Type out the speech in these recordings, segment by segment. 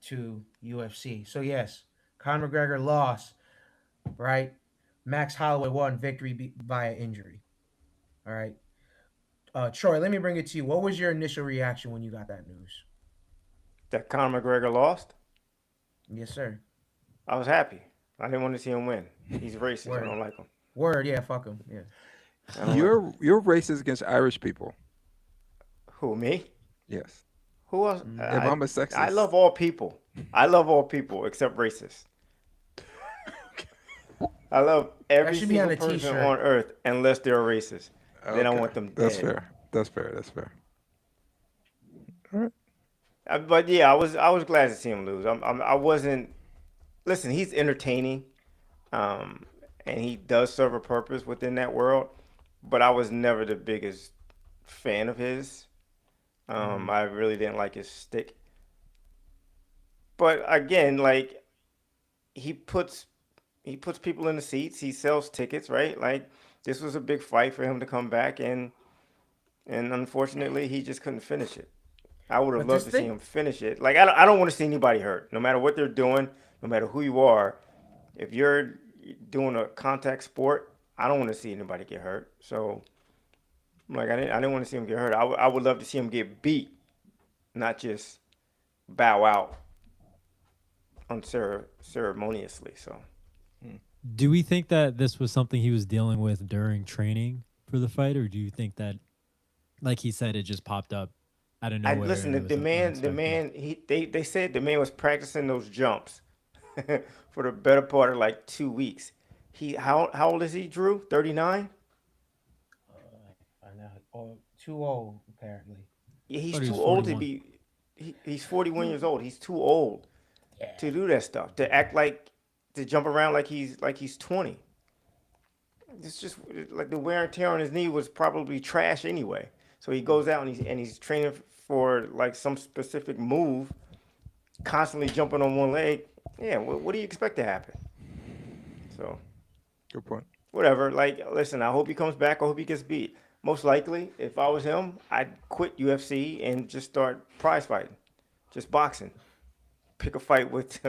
to UFC. So yes, Conor McGregor lost, right? Max Holloway won victory via injury. All right. Troy, let me bring it to you. What was your initial reaction when you got that news? That Conor McGregor lost, Yes, sir. I was happy. I didn't want to see him win. He's racist. I Word. don't like him. Word. Yeah. Fuck him. Yeah. I don't like him. You're racist against Irish people. Who, me? Yes. Who else? Mm. If I'm a I sexist, love all people. I love all people except racists. I love That every should be on single a person T-shirt. on earth unless they're racist. Then I okay, want them that's dead. fair. That's fair. That's fair. All right. But yeah, I was glad to see him lose. I wasn't. Listen, he's entertaining, um, and he does serve a purpose within that world. But I was never the biggest fan of his. Mm. I really didn't like his stick. But again, like he puts he puts people in the seats. He sells tickets, right? Like this was a big fight for him to come back, and unfortunately, he just couldn't finish it. I would have But loved this to see thing, him finish it. Like I don't want to see anybody hurt, no matter what they're doing, no matter who you are. If you're doing a contact sport, I don't want to see anybody get hurt. So like I didn't want to see him get hurt. I would love to see him get beat, not just bow out unceremoniously. So Do we think that this was something he was dealing with during training for the fight, or do you think that, like he said, it just popped up out of I nowhere listen. and The, it was the man, the unexpected? man. They said the man was practicing those jumps for the better part of like 2 weeks. How old is he, Drew? 39. I know. Oh, too old apparently. Yeah, I he's thought he too was old to 41. be. He's 41 years old. He's too old Yeah. to do that stuff. To act like to jump around like he's 20. It's just like the wear and tear on his knee was probably trash anyway. So he goes out and he's training for like some specific move, constantly jumping on one leg. Yeah, what do you expect to happen? So Good point. whatever. Like, listen, I hope he comes back. I hope he gets beat. Most likely, if I was him, I'd quit UFC and just start prize fighting, just boxing. Pick a fight with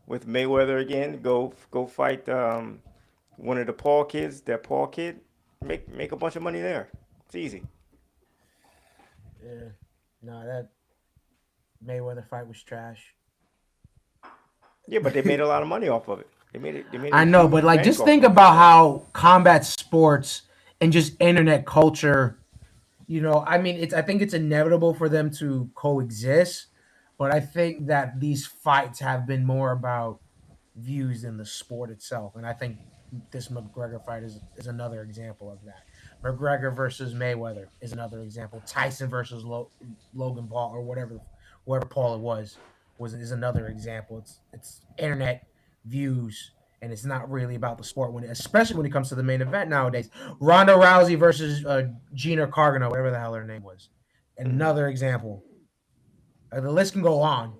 with Mayweather again. Go fight one of the Paul kids. That Paul kid, make a bunch of money there. It's easy. Yeah. No, that Mayweather fight was trash. Yeah, but they made a lot of money off of it. They made a I know, but huge like, bank just off think of it. about So how combat sports and just internet culture. I mean, it's. I think it's inevitable for them to coexist, but I think that these fights have been more about views than the sport itself, and I think this McGregor fight is another example of that. McGregor versus Mayweather is another example. Tyson versus Logan Paul or whoever Paul it was is another example. It's internet views, and it's not really about the sport especially when it comes to the main event nowadays. Ronda Rousey versus Gina Carano, whatever the hell her name was. hmm Another example. The list can go on.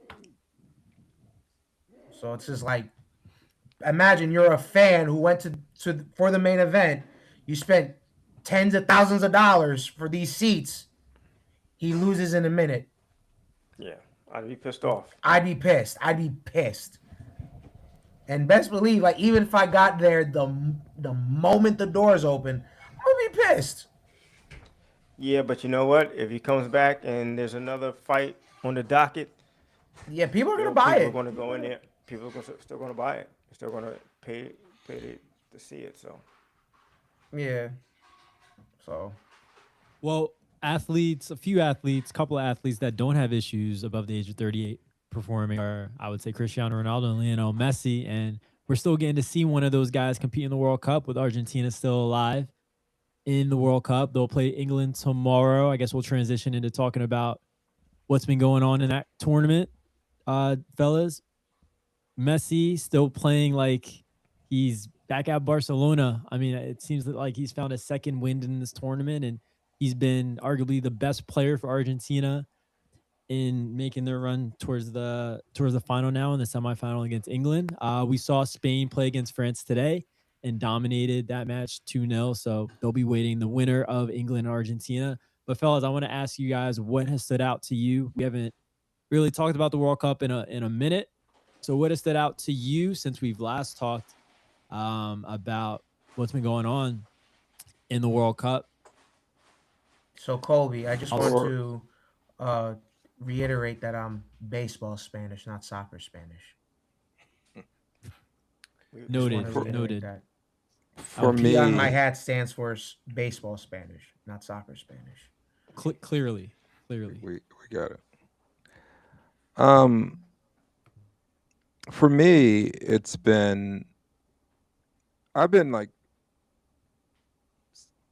So it's just like, imagine you're a fan who went to for the main event. You spent tens of thousands of dollars for these seats. He loses in a minute. yeah, I'd be pissed off. I'd be pissed. I'd be pissed. And best believe, like, even if I got there the moment the doors open, I'm gonna be pissed. Yeah, but you know what? If he comes back and there's another fight on the docket, Yeah, people are gonna buy people are it. going to go in there. People are still going to buy it. They're still going to pay to see it. So Yeah. So Well, athletes, a few athletes, couple of athletes that don't have issues above the age of 38 performing are, I would say, Cristiano Ronaldo and Lionel Messi. And we're still getting to see one of those guys compete in the World Cup with Argentina still alive in the World Cup. They'll play England tomorrow. I guess we'll transition into talking about what's been going on in that tournament, fellas. Messi still playing like he's back at Barcelona. I mean, it seems like he's found a second wind in this tournament, and he's been arguably the best player for Argentina in making their run towards the final now in the semifinal against England. We saw Spain play against France today and dominated that match 2-0. So they'll be waiting the winner of England and Argentina. But fellas, I want to ask you guys what has stood out to you. We haven't really talked about the World Cup in a minute. So what has stood out to you since we've last talked about what's been going on in the World Cup? So Colby, I just I'll want s- Or to uh, reiterate that I'm baseball Spanish, not soccer Spanish. Just want Noted, to for reiterate noted. that. for The P on my me, hat stands for baseball Spanish, not soccer Spanish. Clearly, clearly. we got it. Um, for me, I've been like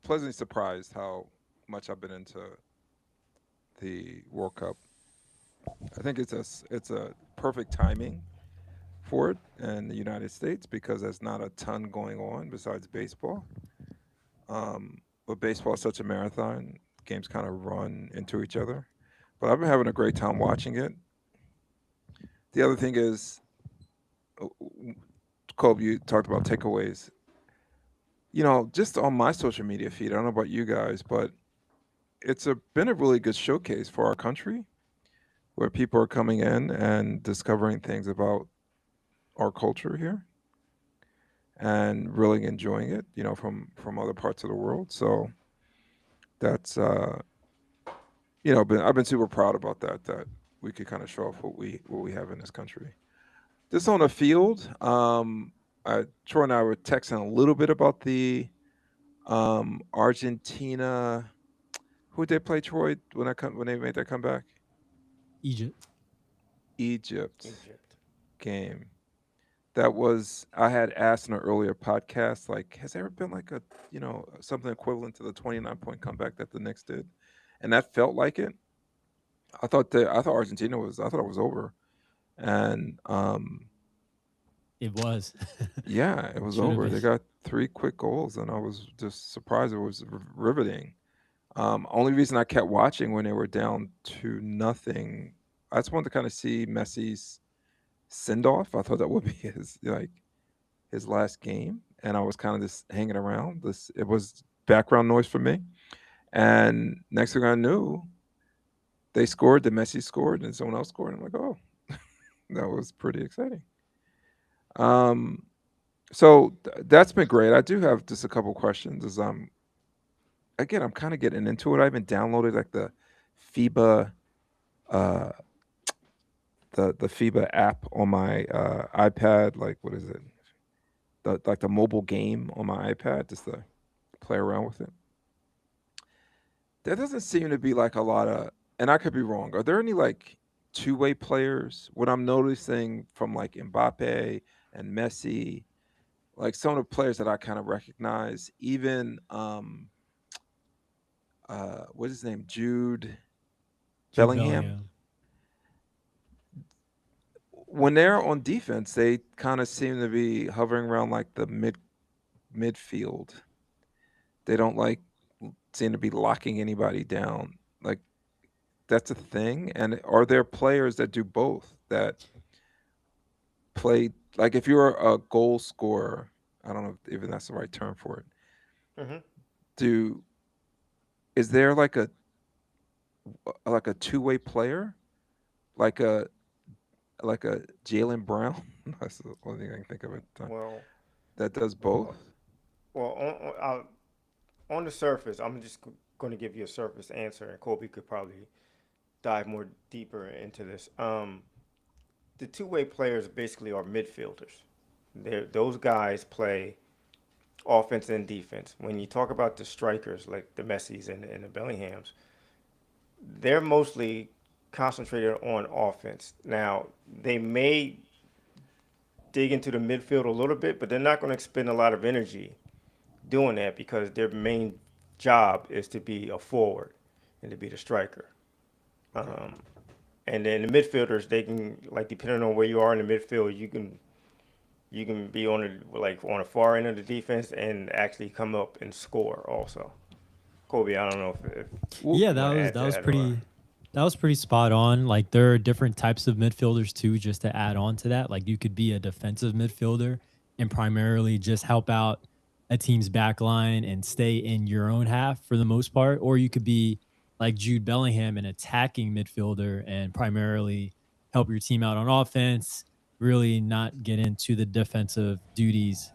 pleasantly surprised how much I've been into the World Cup. I think it's a perfect timing for it in the United States because there's not a ton going on besides baseball. But baseball is such a marathon; games kind of run into each other. But I've been having a great time watching it. The other thing is, Colby, you talked about takeaways. Just on my social media feed, I don't know about you guys, but been a really good showcase for our country where people are coming in and discovering things about our culture here and really enjoying it, from other parts of the world. So that's I've been super proud about that we could kind of show off what we have in this country. Just on the field, Troy and I were texting a little bit about the Argentina. Who did they play, Troy, when they made that comeback? Egypt. Egypt Egypt. game. I had asked in an earlier podcast, like, has there ever been like something equivalent to the 29-point comeback that the Knicks did? And that felt like it. I thought I thought it was over. And It was. yeah, it It was should have over. They been. got 3 quick goals, and I was just surprised. It was riveting. Only reason I kept watching when they were down to nothing, I just wanted to kind of see Messi's send off. I thought that would be his last game, and I was kind of just hanging around. It was background noise for me. And next thing I knew, they scored. The Messi scored, and someone else scored. I'm like, oh, that was pretty exciting. Um, so that's been great. I do have just a couple questions. I'm kind of getting into it. I haven't downloaded like the FIBA, uh, the FIBA app on my iPad. Like, what is it? The mobile game on my iPad, just to play around with it. There doesn't seem to be like a lot of, and I could be wrong. Are there any like two-way players? What I'm noticing from like Mbappe and Messi, like some of the players that I kind of recognize, even what's his name, Jude Jude Bellingham. Bellingham. When they're on defense, they kind of seem to be hovering around like the midfield. They don't like seem to be locking anybody down. Like that's a thing. And are there players that do both that play like if you're a goal scorer? I don't know if even that's the right term for it. Hmm. Do is there like a two-way player, like a Jalen Brown? That's the only thing I can think of at the time. Well, That does both. well, on the surface, I'm just going to give you a surface answer, and Kobe could probably dive more deeper into this. The two-way players basically are midfielders. Those guys play offense and defense. When you talk about the strikers like the Messis and the Bellinghams, they're mostly concentrated on offense. Now, they may dig into the midfield a little bit, but they're not going to expend a lot of energy doing that because their main job is to be a forward and to be the striker. Um, and then the midfielders, they can like depending on where you are in the midfield, you can be on the far end of the defense and actually come up and score also. Kobe, I don't know if Well, Yeah, you want to add that to was that or pretty spot on. Like there are different types of midfielders too, just to add on to that. Like you could be a defensive midfielder and primarily just help out a team's back line and stay in your own half for the most part, or you could be like Jude Bellingham, an attacking midfielder, and primarily help your team out on offense, really not get into the defensive duties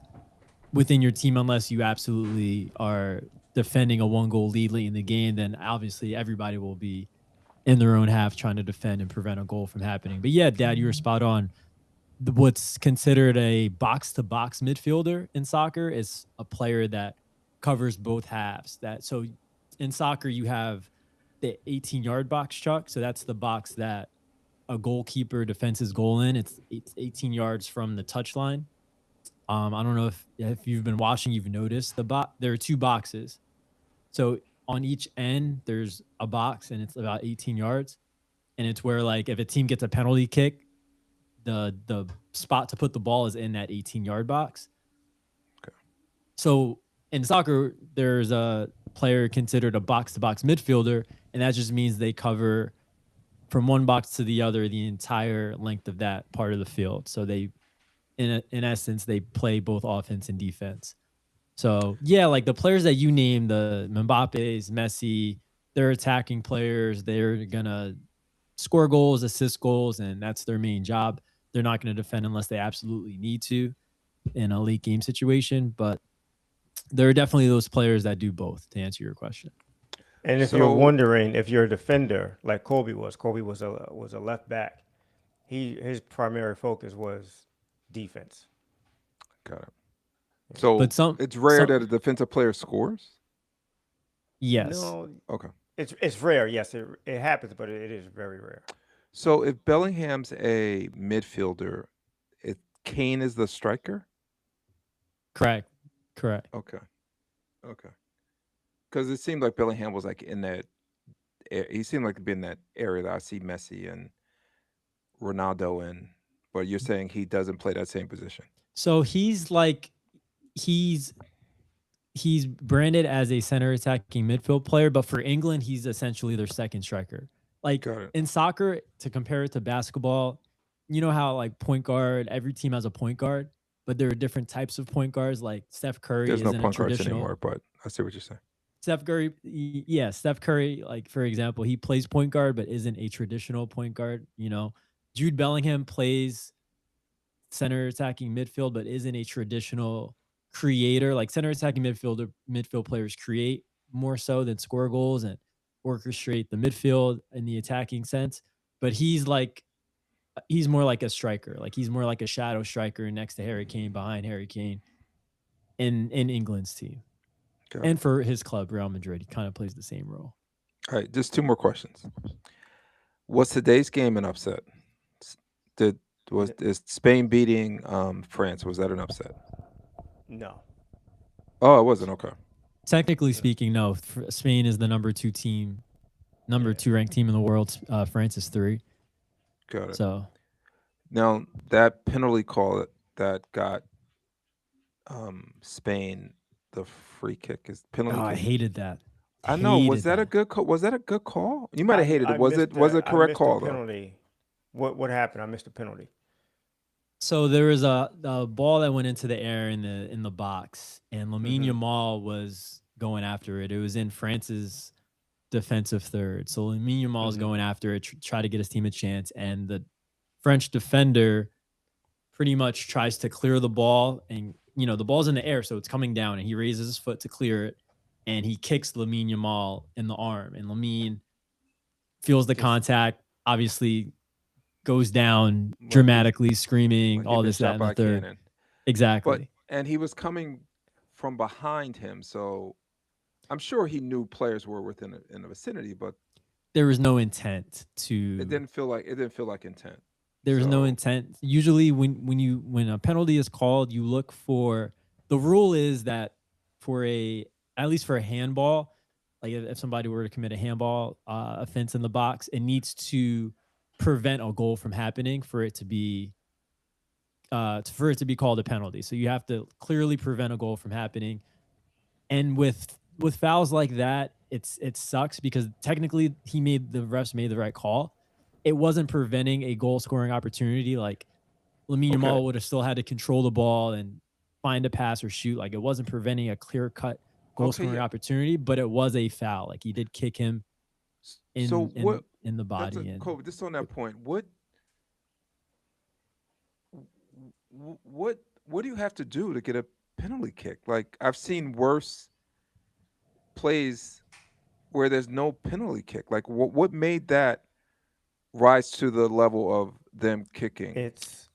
within your team unless you absolutely are defending a 1-goal lead late in the game. Then obviously everybody will be in their own half trying to defend and prevent a goal from happening. But yeah, Dad, you were spot on. What's considered a box-to-box midfielder in soccer is a player that covers both halves. So in soccer, you have the 18-yard box, Chuck. So that's the box that a goalkeeper defends his goal in. It's 18 yards from the touchline. I don't know if you've been watching, you've noticed there are two boxes. So on each end, there's a box, and it's about 18 yards. And it's where, like, if a team gets a penalty kick, the spot to put the ball is in that 18-yard box. Okay. So in soccer, there's a player considered a box-to-box midfielder, and that just means they cover from one box to the other the entire length of that part of the field. So they, in essence, they play both offense and defense. So yeah, like the players that you named, the Mbappe's, Messi, they're attacking players. They're gonna score goals, assist goals, and that's their main job. They're not going to defend unless they absolutely need to in a late game situation. But there are definitely those players that do both, to answer your question. And if you're wondering if you're a defender like Kobe was a left back. His primary focus was defense. Got it. So it's rare that a defensive player scores? Yes. No. Okay. It's rare. Yes, it happens, but it is very rare. So if Bellingham's a midfielder, Kane is the striker? Correct. Okay. Because it seemed like Bellingham was like in that. He seemed like to be in that area that I see Messi and Ronaldo in. But you're saying he doesn't play that same position. So he's branded as a center attacking midfield player, but for England, he's essentially their second striker. Like in soccer, to compare it to basketball, you know how like point guard, every team has a point guard, but there are different types of point guards. Like Steph Curry There's isn't no point a traditional guards anymore, but I see what you're saying. Steph Curry, like for example, he plays point guard, but isn't a traditional point guard. You know, Jude Bellingham plays center attacking midfield, but isn't a traditional creator. Like center attacking midfield players create more so than score goals and orchestrate the midfield in the attacking sense. But he's more like a striker. Like he's more like a shadow striker next to Harry Kane, behind Harry Kane in England's team. Okay. And for his club, Real Madrid, he kind of plays the same role. All right, just two more questions. Was today's game an upset? Is Spain beating France? Was that an upset? No. Oh, it wasn't. Okay. Technically speaking, no. Spain is the number 2 ranked team in the world. France is 3. Got it. So now that penalty call that got Spain the free kick is penalty. I hated that. I know. Was that a good call? Was that a good call? You might have hated it. Was it a correct call though? Penalty. What happened? I missed the penalty. So there was a ball that went into the air in the box, and Lamine Yamal was going after it. It was in France's defensive third. So Lamine Yamal is going after it, try to get his team a chance, and the French defender pretty much tries to clear the ball, and the ball's in the air, so it's coming down, and he raises his foot to clear it, and he kicks Lamine Yamal in the arm, and Lamine feels the contact, obviously goes down dramatically, screaming, all this, that, and the third. Cannon. Exactly. And he was coming from behind him, so I'm sure he knew players were in the vicinity, but there was no intent to. It didn't feel like intent. There was no intent. Usually, when a penalty is called, you look for. The rule is that at least for a handball, like if somebody were to commit a handball offense in the box, it needs to prevent a goal from happening for it to be called a penalty. So you have to clearly prevent a goal from happening. And with fouls like that, it sucks because technically the refs made the right call. It wasn't preventing a goal scoring opportunity. Like Lamine Yamal would have still had to control the ball and find a pass or shoot. Like it wasn't preventing a clear cut goal scoring opportunity, but it was a foul. Like he did kick him in So what? in the That's body. And Kobe. Just on that point, what do you have to do to get a penalty kick? Like I've seen worse plays where there's no penalty kick. Like what made that rise to the level of them kicking? It's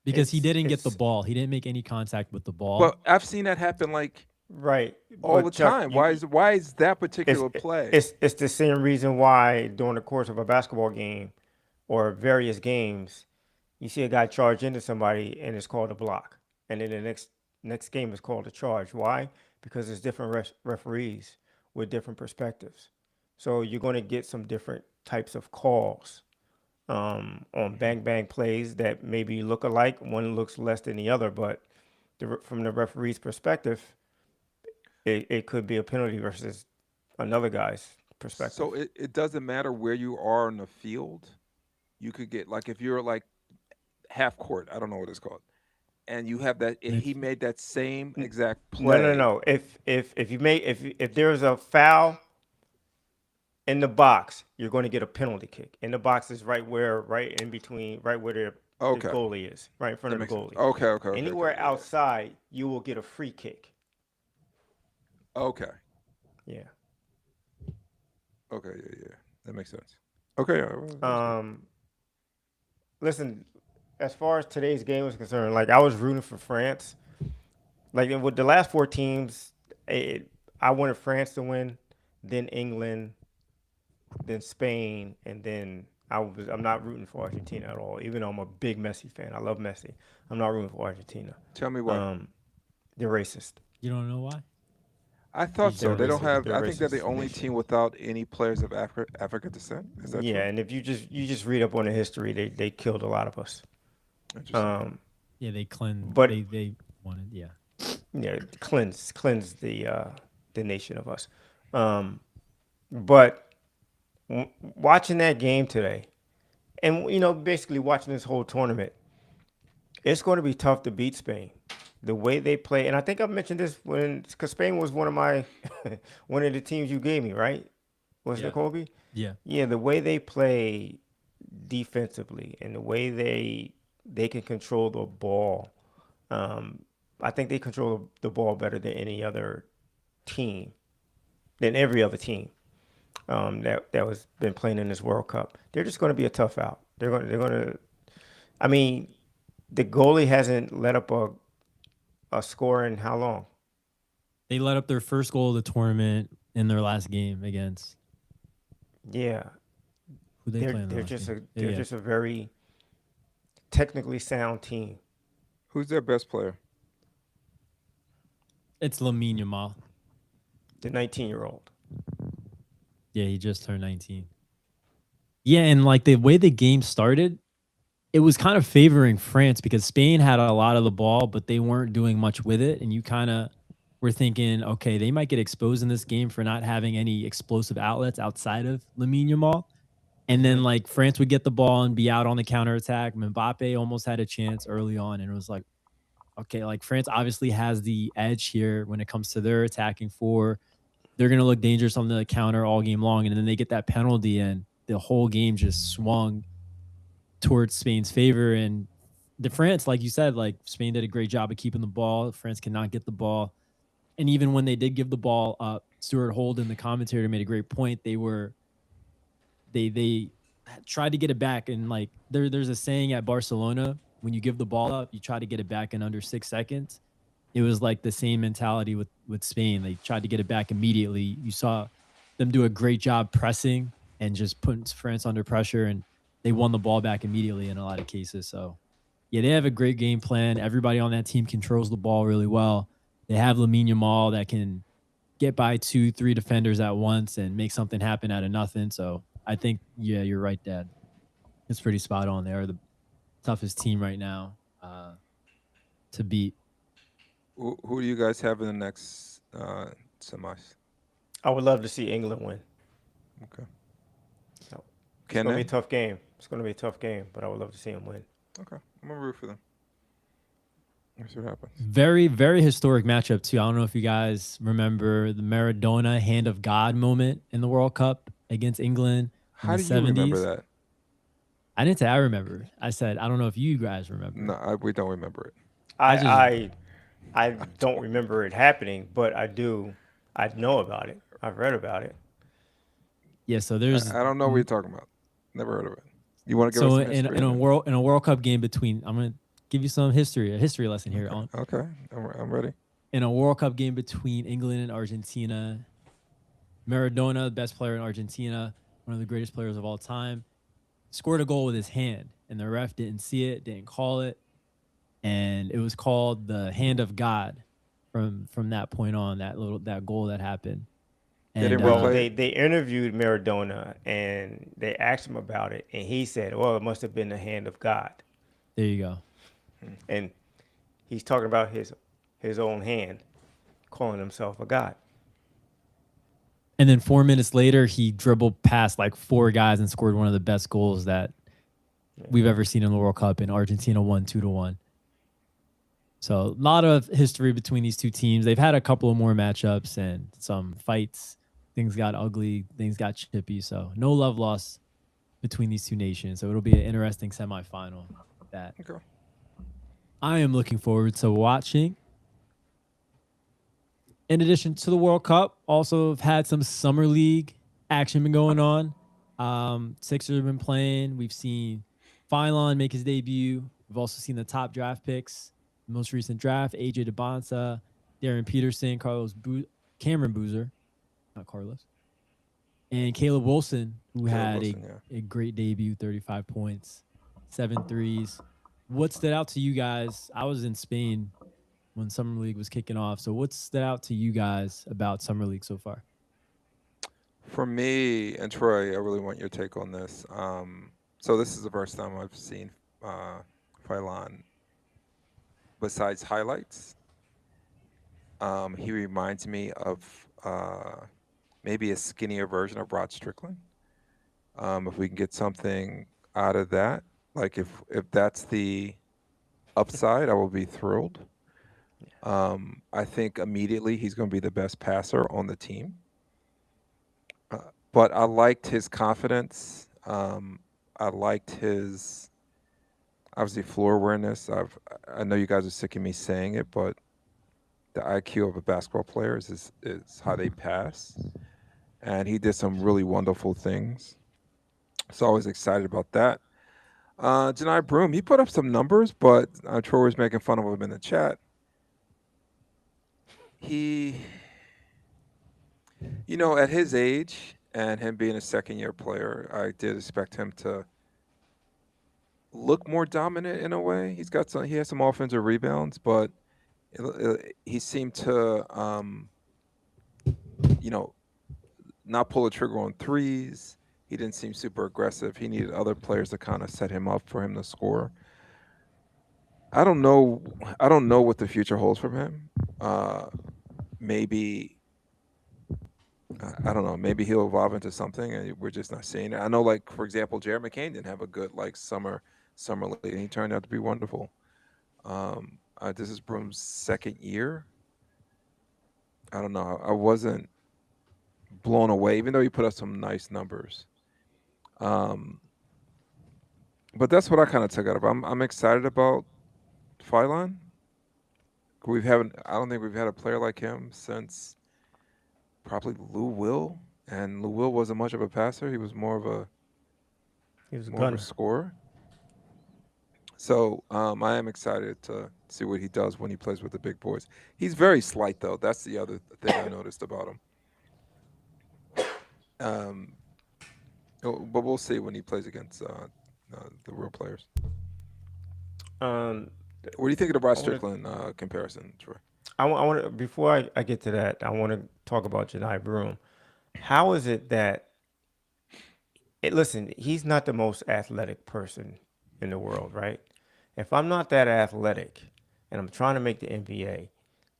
because he didn't get the it's ball, he didn't make any contact with the ball. But I've seen that happen like right. all But the Chuck, time. Why is that it's particular play? it's the same reason why during the course of a basketball game or various games, you see a guy charge into somebody and it's called a block, and then the next game is called a charge. Why? Because there's different referees with different perspectives, so you're going to get some different types of calls on bang bang plays that maybe look alike. One looks less than the other, but from the referee's perspective, it could be a penalty versus another guy's perspective. So it doesn't matter where you are on the field. You could get like if you're like half court, I don't know what it's called, and you have that. He made that same exact play. No. If there's a foul in the box, you're going to get a penalty kick. In the box is right in between, right where the Okay. goalie is, right in front That of the makes sense. goalie. Okay. Anywhere okay. outside, you will get a free kick. Okay. Yeah. Okay. Yeah. That makes sense. Okay. Listen, as far as today's game is concerned, like I was rooting for France. Like with the last four teams, I wanted France to win, then England, then Spain, and then I'm not rooting for Argentina at all. Even though I'm a big Messi fan, I love Messi. I'm not rooting for Argentina. Tell me why. They're racist. You don't know why? I thought so. They don't have. They're I think they're the racist only nation. team without any players of African descent. Is that Yeah, true? and if you just read up on the history, they killed a lot of us. Interesting. Yeah, they cleansed. But- they wanted. Yeah. Yeah, cleanse the nation of us. But watching that game today, and basically watching this whole tournament, it's going to be tough to beat Spain. The way they play, and I think I mentioned this because Spain was one of the teams you gave me, right? Wasn't Yeah. it, Kobe? Yeah. Yeah, the way they play defensively and the way they can control the ball. I think they control the ball better than any other team, than every other team that was been playing in this World Cup. They're just going to be a tough out. They're going to. I mean, the goalie hasn't let up a score in how long? They let up their first goal of the tournament in their last game against Yeah, who they play in the they're last just game. they're Yeah. just a very technically sound team. Who's their best player? It's Lamine Yamal. The 19-year-old. Yeah, he just turned 19. Yeah, and like the way the game started, it was kind of favoring France because Spain had a lot of the ball, but they weren't doing much with it. And you kind of were thinking, okay, they might get exposed in this game for not having any explosive outlets outside of Lamine Yamal. And then like France would get the ball and be out on the counterattack. Mbappe almost had a chance early on, and it was like, okay, like France obviously has the edge here when it comes to their attacking four. They're going to look dangerous on the counter all game long. And then they get that penalty and the whole game just swung towards Spain's favor. And the France, like you said, like Spain did a great job of keeping the ball. France cannot get the ball. And even when they did give the ball up, Stuart Holden, the commentator, made a great point. They tried to get it back. And like there's a saying at Barcelona, when you give the ball up, you try to get it back in under 6 seconds. It was like the same mentality with Spain. They tried to get it back immediately. You saw them do a great job pressing and just putting France under pressure, and they won the ball back immediately in a lot of cases. So, yeah, they have a great game plan. Everybody on that team controls the ball really well. They have Lamine Yamal that can get by 2-3 defenders at once and make something happen out of nothing. So I think, yeah, you're right, Dad. It's pretty spot on. They are the toughest team right now to beat. Who do you guys have in the next semis? I would love to see England win. Okay. So, it's Can going to be they? a tough game. It's going to be a tough game, but I would love to see them win. Okay. I'm gonna root for them. Let's see what happens. Very, very historic matchup, too. I don't know if you guys remember the Maradona hand of God moment in the World Cup against England in How the do you remember 70s. that? I didn't say I remember. I said I don't know if you guys remember. No, we don't remember it. I just I don't remember it happening, but I do. I know about it. I've read about it. yeah. So there's I don't know what you're talking about. Never heard of it. You want to give us so some history? in a World Cup game between, I'm gonna give you some history, a history lesson here. Okay, I'm ready. In a World Cup game between England and Argentina, Maradona, the best player in Argentina, one of the greatest players of all time, scored a goal with his hand, and the ref didn't see it, didn't call it, and it was called the hand of God from that point on. That goal that happened. They And didn't Well, replay it? they interviewed Maradona and they asked him about it, and he said, "Well, it must have been the hand of God." there you go. And he's talking about his own hand, calling himself a god. And then 4 minutes later, he dribbled past like four guys and scored one of the best goals that we've ever seen in the World Cup. And Argentina won 2-1. So a lot of history between these two teams. They've had a couple of more matchups and some fights. Things got ugly. Things got chippy. So no love lost between these two nations. So it'll be an interesting semifinal that Okay. I am looking forward to watching. In addition to the World Cup, also have had some summer league action been going on. Sixers have been playing. We've seen Phylon make his debut. We've also seen the top draft picks. The most recent draft: AJ DeBonsa, Darren Peterson, Cameron Boozer, not Carlos, and Caleb Wilson, who had a great debut, 35 points, 7 threes. What stood out to you guys? I was in Spain when Summer League was kicking off. So what stood out to you guys about Summer League so far? For me, and Troy, I really want your take on this. So this is the first time I've seen Phylon besides highlights. He reminds me of maybe a skinnier version of Rod Strickland. If we can get something out of that, like if that's the upside, I will be thrilled. I think immediately he's going to be the best passer on the team. But I liked his confidence. I liked his, obviously, floor awareness. I know you guys are sick of me saying it, but the IQ of a basketball player is how they pass. And he did some really wonderful things. So I was excited about that. Janai Broom, he put up some numbers, but Troy was making fun of him in the chat. He, at his age and him being a second-year player, I did expect him to look more dominant in a way. He has some offensive rebounds, but he seemed to, not pull a trigger on threes. He didn't seem super aggressive. He needed other players to kind of set him up for him to score. I don't know what the future holds from him. Maybe I don't know. Maybe he'll evolve into something, and we're just not seeing it. I know, like for example, Jared McCain didn't have a good summer league, and he turned out to be wonderful. This is Broom's second year. I don't know. I wasn't blown away, even though he put up some nice numbers. But that's what I kind of took out of it. I'm excited about Phylon. I don't think we've had a player like him since probably Lou Will, and Lou Will wasn't much of a passer. He was more of a scorer. So I am excited to see what he does when he plays with the big boys. He's very slight, though. That's the other thing I noticed about him. But we'll see when he plays against the real players. What do you think of the Rod Strickland comparison, Troy? I want to, before I get to that, I want to talk about Janai Broom. How is it that, listen, he's not the most athletic person in the world, right? If I'm not that athletic and I'm trying to make the NBA,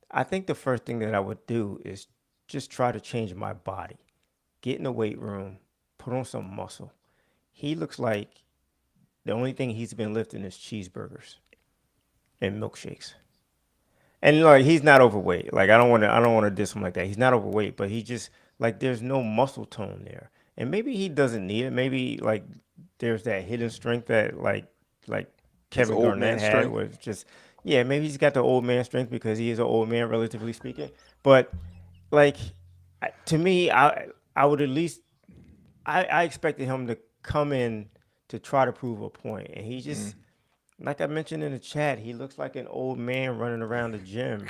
I think the first thing that I would do is just try to change my body, get in the weight room, put on some muscle. He looks like the only thing he's been lifting is cheeseburgers and milkshakes. And he's not overweight. I don't want to diss him like that. He's not overweight, but he just there's no muscle tone there. and maybe he doesn't need it. Maybe like there's that hidden strength that like His Kevin old man Garnett had strength. was just yeah. Maybe he's got the old man strength because he is an old man, relatively speaking. But like to me, I would at least I expected him to come in to try to prove a point, and he Mm. just like I mentioned in the chat, he looks like an old man running around the gym,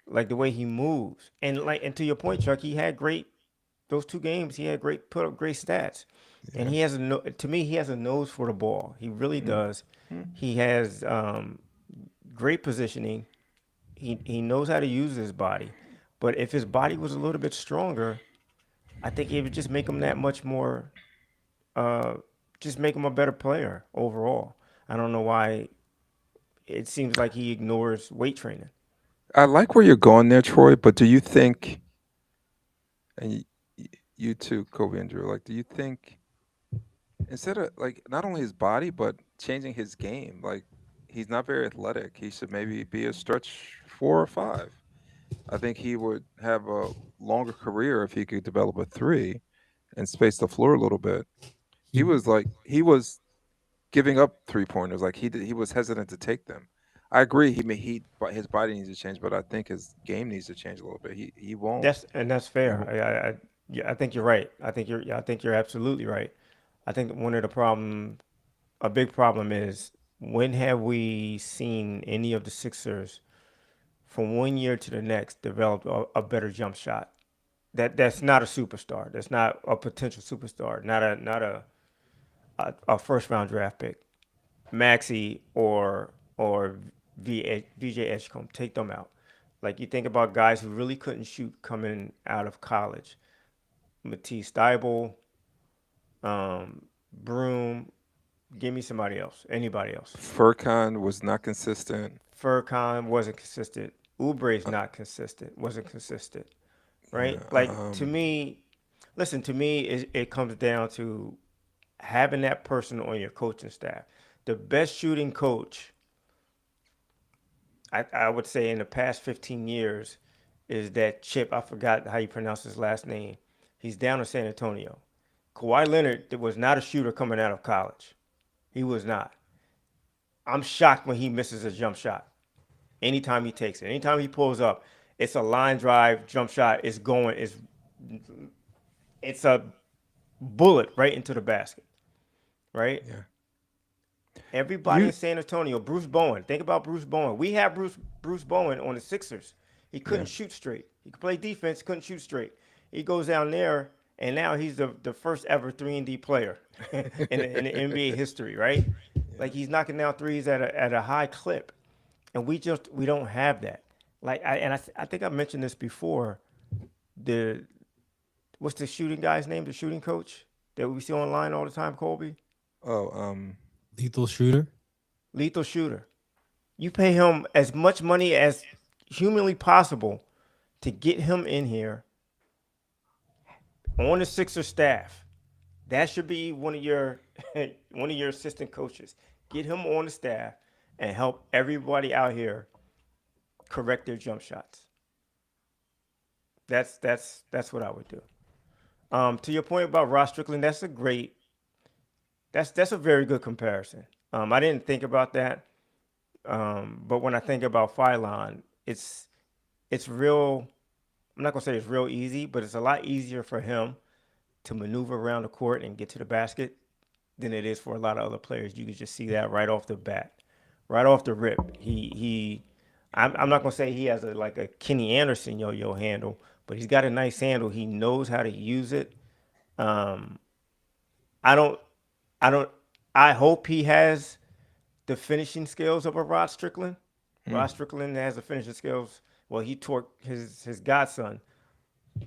like the way he moves. And to your point, Chuck, he had great those 2 games. He had great put up great stats, and Yeah. he has a to me he has a nose for the ball. He really Mm. does. Mm. He has great positioning. He knows how to use his body, but if his body was a little bit stronger, I think it would just make him that much more. Uh, just make him a better player overall. I don't know why it seems like he ignores weight training. I like where you're going there, Troy, but do you think, and you too, Kobe and Drew, like, do you think instead of like not only his body but changing his game, like he's not very athletic, he should maybe be a stretch 4 or 5. I think he would have a longer career if he could develop a 3 and space the floor a little bit. He He was like he was giving up 3 pointers, like he was hesitant to take them. I agree. But his body needs to change, but I think his game needs to change a little bit. He won't. That's He fair. won't. Yeah, I think you're right. I think you're absolutely right. I think one of the problem, a big problem is when have we seen any of the Sixers from 1 year to the next develop a better jump shot? That's not a superstar. That's not a potential superstar. Not a first round draft pick. Maxi or VJ Edgecombe, take them out. Like you think about guys who really couldn't shoot coming out of college. Matisse Thybulle, Broom. Give me somebody else. Anybody else? Furkan was not consistent. Furkan wasn't consistent. Oubre's Uh, not consistent. Wasn't consistent. Right? yeah. Like to me, listen. To me, it comes down to having that person on your coaching staff. The best shooting coach I would say in the past 15 years is that Chip. I forgot how you pronounce his last name. He's down in San Antonio. Kawhi Leonard was not a shooter coming out of college. He was not. I'm shocked when he misses a jump shot. Anytime he takes it, anytime he pulls up, it's a line drive jump shot. It's going. It's a bullet right into the basket. Right. Yeah. Everybody in You. San Antonio, Bruce Bowen. Think about Bruce Bowen. We have Bruce Bowen on the Sixers. He Yeah. couldn't shoot straight. He could play defense, couldn't shoot straight. He goes down there, and now he's the first ever 3-and-D player in the NBA history, right? Yeah. Like he's knocking down threes at a high clip, and we don't have that. Like I think I mentioned this before. The what's the shooting guy's name? The shooting coach that we see online all the time, Colby. Oh. lethal shooter. Lethal shooter. You pay him as much money as humanly possible to get him in here on the Sixer staff. That should be one of your one of your assistant coaches. Get him on the staff and help everybody out here correct their jump shots. That's what I would do. To your point about Ross Strickland, that's a very good comparison. I didn't think about that, but when I think about Phylon, it's real. I'm not gonna say it's real easy, but it's a lot easier for him to maneuver around the court and get to the basket than it is for a lot of other players. You can just see that right off the bat, right off the rip. I'm not gonna say he has like a Kenny Anderson yo-yo handle, but he's got a nice handle. He knows how to use it. Um, I don't, I don't, I hope he has the finishing skills of a Rod Strickland. Mm. Rod Strickland has the finishing skills. Well, he taught his godson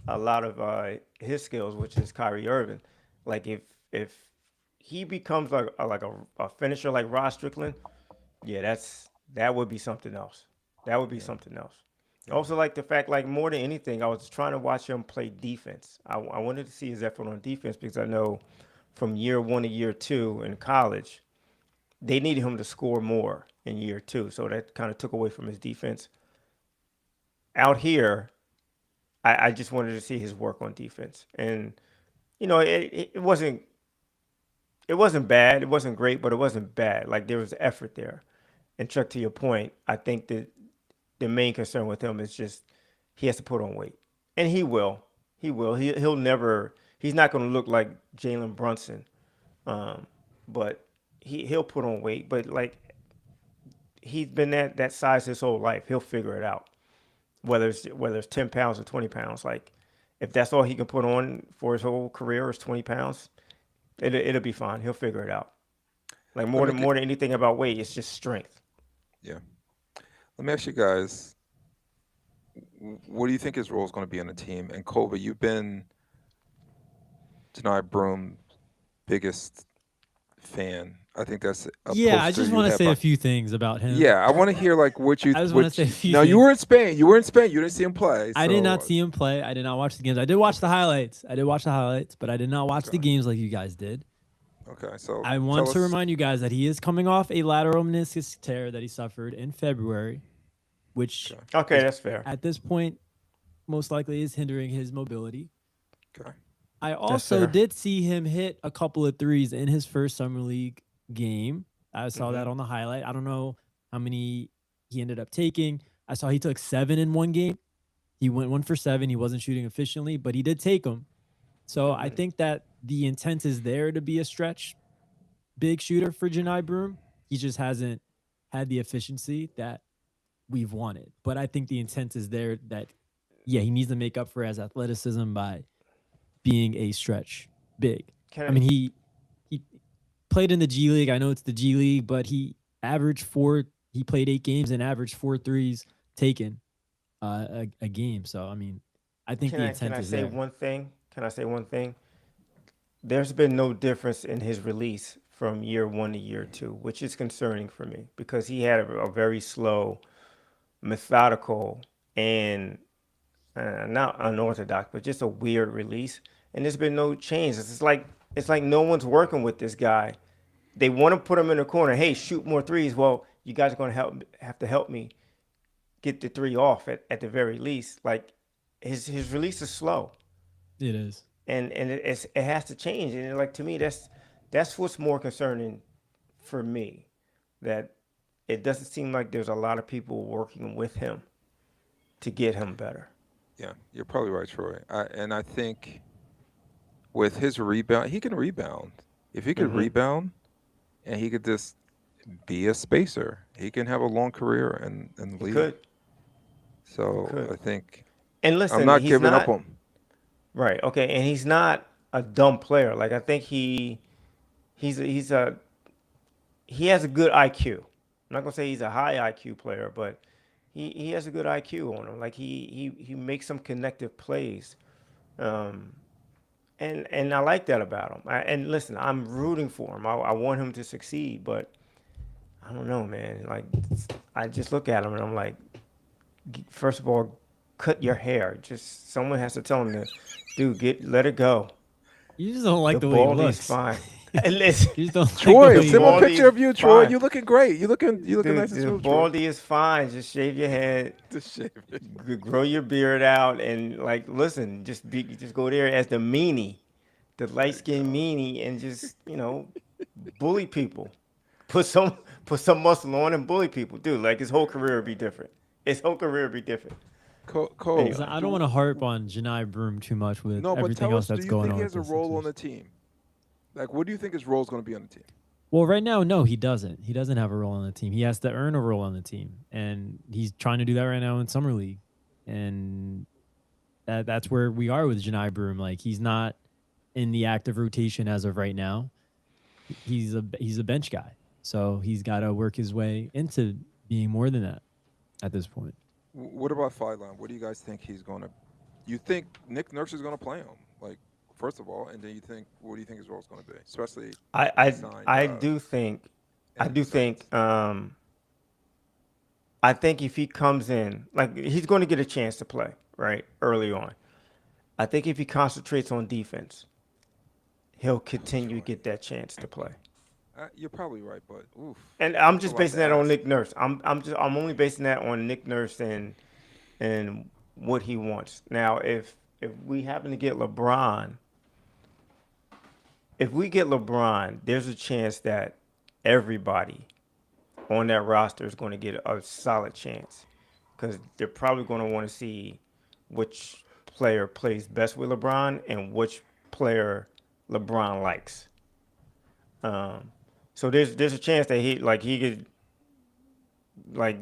a lot of his skills, which is Kyrie Irving. Like if he becomes like a finisher like Rod Strickland, yeah, that would be something else. That would be Yeah. something else. Yeah. Also, like the fact, like more than anything, I was trying to watch him play defense. I wanted to see his effort on defense because I know from year 1 to year 2 in college, they needed him to score more in year 2. So that kind of took away from his defense. Out here, I just wanted to see his work on defense. And it wasn't bad. It wasn't great, but it wasn't bad. Like there was effort there. And Chuck, to your point, I think that the main concern with him is just he has to put on weight, and he will. He will. He'll never. He's not going to look like Jalen Brunson, but he'll put on weight. But like he's been that size his whole life. He'll figure it out. Whether it's 10 pounds or 20 pounds. Like if that's all he can put on for his whole career is 20 pounds, it'll be fine. He'll figure it out. Like Let me more than anything about weight, it's just strength. Yeah. Let me ask you guys, what do you think his role is going to be on the team? And Colby, you've been Janai Broom's biggest fan. I think that's a Yeah, I poster just you want to have say a on. few things about him. Yeah, I want to hear like what you. I just want to What say a you, few now you things. were in Spain. You were in Spain. You didn't see him play. I did not so- see him play. I did not watch the games. I did watch the highlights. But I did not watch the Okay. games like you guys did. Okay, so I want tell to us- remind you guys that he is coming off a lateral meniscus tear that he suffered in February, which Okay, that's fair. at this point most likely is hindering his mobility. Okay. I also fair. did see him hit a couple of threes in his first summer league game. I saw that on the highlight. I don't know how many he ended up taking. I saw he took 7 in one game. He went 1 for 7. He wasn't shooting efficiently, but he did take them. So I think that the intent is there to be a stretch big shooter for Janai Broom. He just hasn't had the efficiency that we've wanted. But I think the intent is there that, yeah, he needs to make up for his athleticism by being a stretch big. Can I mean, he played in the G League. I know it's the G League, but he played 8 games and averaged 4 threes taken a game. So, I mean, I think the intent can I is say there. one thing? Can I say one thing? There's been no difference in his release from year 1 to year 2, which is concerning for me because he had a very slow, methodical, and not unorthodox, but just a weird release. And there's been no change. It's like no one's working with this guy. They want to put him in the corner. Hey, shoot more threes. Well, you guys are going to have to help me get the 3 off at the very least. Like his release is slow. It is. And it has to change. And like to me, that's what's more concerning for me, that it doesn't seem like there's a lot of people working with him to get him better. Yeah, you're probably right, Troy. And I think with his rebound, he can rebound. If he could rebound and he could just be a spacer, he can have a long career and lead. Could. So could. I think And listen, I'm not he's giving up on him. Right. Okay. And he's not a dumb player. Like I think he has a good IQ. I'm not gonna say he's a high IQ player, but he has a good IQ on him. Like he makes some connective plays, and I like that about him. And listen, I'm rooting for him. I want him to succeed, but I don't know, man. Like I just look at him and I'm like, first of all, cut your hair. Just someone has to tell him to, dude, let it go. You just don't like The the way he baldy's looks. fine. And listen, You just don't like Troy, the a way he simple baldy picture of you, Troy. fine. You looking great. You looking dude, nice and the smooth, Troy. baldy is fine. Just shave your head, Just shave it. grow your beard out, and like, listen, just go there as the meanie, the light skinned meanie, and just bully people. Put some muscle on and bully people, dude. Like his whole career would be different. His whole career would be different. Cole, Listen, I don't want to harp on Janai Broom too much with no, but everything tell else us, do that's you going think on. he with has a the role on Sixers. the team? Like, what do you think his role is going to be on the team? Well, right now, no, he doesn't. He doesn't have a role on the team. He has to earn a role on the team, and he's trying to do that right now in summer league. And that's where we are with Janai Broom. Like he's not in the active rotation as of right now. He's a bench guy, so he's got to work his way into being more than that at this point. What about Fideline? What do you guys think he's going to? You think Nick Nurse is going to play him? Like, first of all, and then what do you think his role is going to be? Especially, I signed, do think Anthony I think if he comes in, like he's going to get a chance to play, right, early on. I think if he concentrates on defense, he'll continue to get that chance to play. You're probably right, but oof. And I'm just About basing to that on ask. Nick Nurse. I'm only basing that on Nick Nurse and what he wants. Now, if we happen to get LeBron, if we get LeBron, there's a chance that everybody on that roster is going to get a solid chance because they're probably going to want to see which player plays best with LeBron and which player LeBron likes. Um, so there's a chance that he could like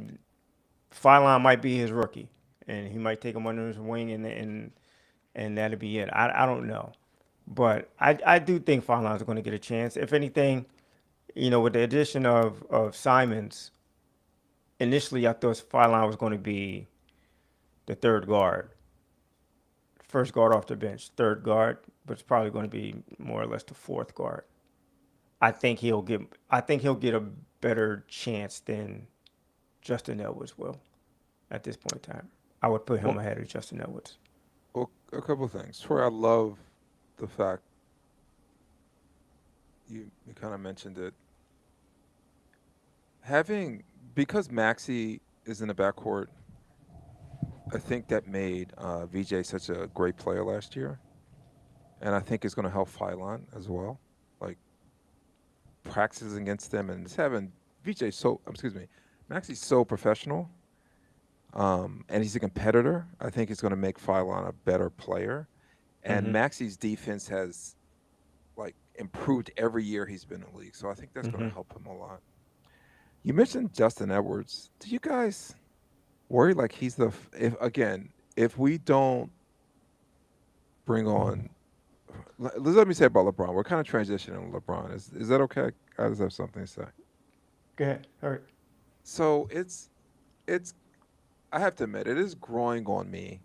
Phylon might be his rookie and he might take him under his wing and that'll be it. I don't know, but I do think Phylon's going to get a chance. If anything, with the addition of Simons, initially I thought Phylon was going to be the third guard, first guard off the bench, third guard, but it's probably going to be more or less the fourth guard. I think he'll get a better chance than Justin Edwards will at this point in time. I would put him Well, ahead of Justin Edwards. well, a couple of things. Troy, I love the fact you kind of mentioned it. Because Maxi is in the backcourt, I think that made VJ such a great player last year, and I think it's going to help Phylon as well. Like practices against them and just having VJ Maxi's so professional, and he's a competitor. I think it's going to make Phylon a better player, and Mm-hmm. Maxi's defense has like improved every year he's been in the league, so I think that's going Mm-hmm. to help him a lot. You mentioned Justin Edwards. Do you guys worry like he's if we don't bring on let me say about LeBron. We're kind of transitioning to LeBron. Is that okay? I just have something to say. Go ahead. All right. So it's I have to admit it is growing on me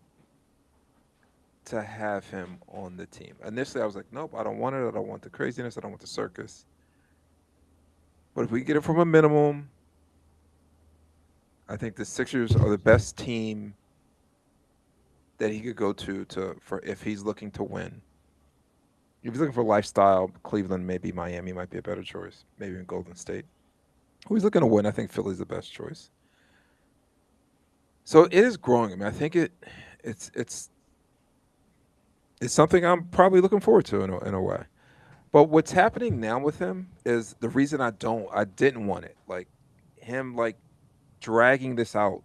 to have him on the team. Initially I was like, nope, I don't want it. I don't want the craziness. I don't want the circus. But if we get it from a minimum, I think the Sixers are the best team that he could go for if he's looking to win. If he's looking for lifestyle, Cleveland, maybe Miami might be a better choice. Maybe in Golden State. Who he's looking to win, I think Philly's the best choice. So it is growing. I mean, I think it's something I'm probably looking forward to in a way. But what's happening now with him is the reason I didn't want it. Like him dragging this out.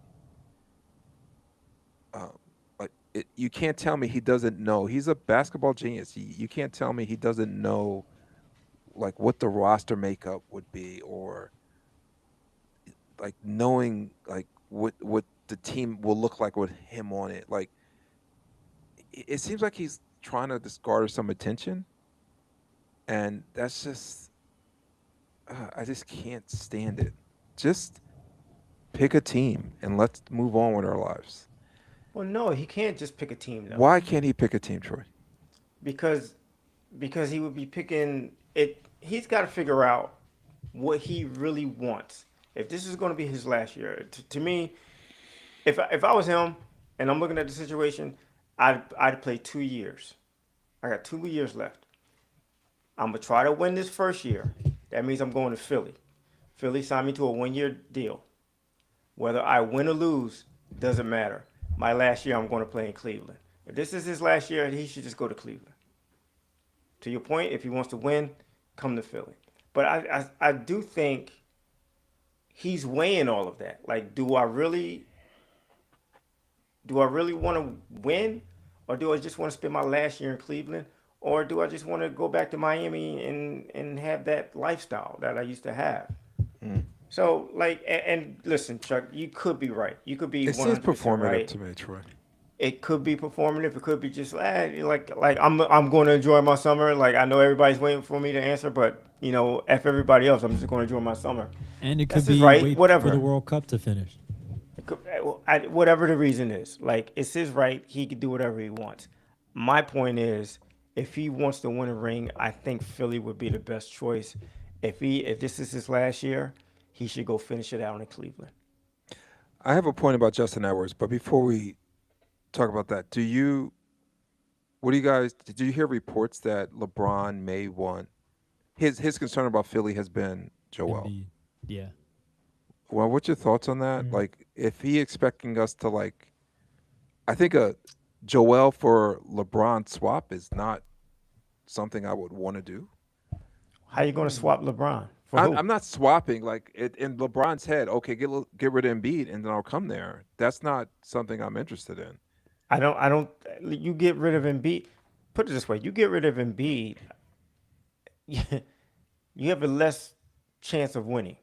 You can't tell me he doesn't know. He's a basketball genius. You can't tell me he doesn't know like what the roster makeup would be or like knowing like what the team will look like with him on it. Like it seems like he's trying to just garner some attention, and that's just I just can't stand it. Just pick a team and let's move on with our lives. Well, no, he can't just pick a team though, Why can't he pick a team, Troy? because because he would be picking it. He's got to figure out what he really wants. If this is going to be his last year, to me, if I was him and I'm looking at the situation, I'd play 2 years. I got 2 years left. I'm gonna try to win this first year. That means I'm going to Philly. Philly signed me to a 1 year deal. Whether I win or lose doesn't matter. My last year, I'm going to play in Cleveland. If this is his last year, he should just go to Cleveland. To your point, if he wants to win, come to Philly. But I do think he's weighing all of that. Like, do I really want to win, or do I just want to spend my last year in Cleveland, or do I just want to go back to Miami and have that lifestyle that I used to have? Mm. So, and listen, Chuck, you could be right. You could be It seems 100% performative right. to me, Troy. It could be performative. It could be just like I'm going to enjoy my summer. Like I know everybody's waiting for me to answer, but f everybody else. I'm just going to enjoy my summer. And it That's could his be right. wait for Whatever. the World Cup to finish. Whatever the reason is, like it's his right. He can do whatever he wants. My point is, if he wants to win a ring, I think Philly would be the best choice. If this is his last year, he should go finish it out in Cleveland. I have a point about Justin Edwards, but before we talk about that, did you hear reports that LeBron may want his concern about Philly has been Joel. Embiid. Yeah. Well, what's your thoughts on that? Like, if he expecting us to I think a Joel for LeBron swap is not something I would want to do. How you going to swap LeBron for I'm, who? I'm not swapping like it in LeBron's head. Okay, get rid of Embiid, and then I'll come there. That's not something I'm interested in. I don't. You get rid of Embiid. Put it this way: you get rid of Embiid, you have a less chance of winning,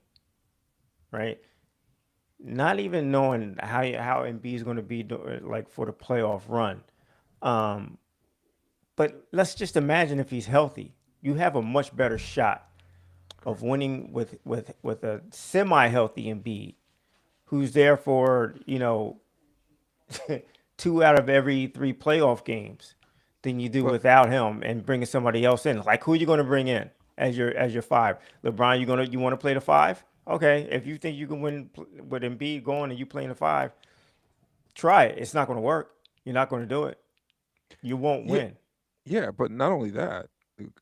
right? Not even knowing how Embiid is going to be like for the playoff run. Um, but let's just imagine if he's healthy, you have a much better shot of winning with a semi-healthy Embiid, who's there for 2 out of every 3 playoff games than you do But without him and bringing somebody else in. Like who are you going to bring in as your 5? LeBron, you want to play the 5? Okay, if you think you can win with Embiid going and you playing the 5, try it. It's not going to work. You're not going to do it. You won't yeah, win. yeah, but not only that,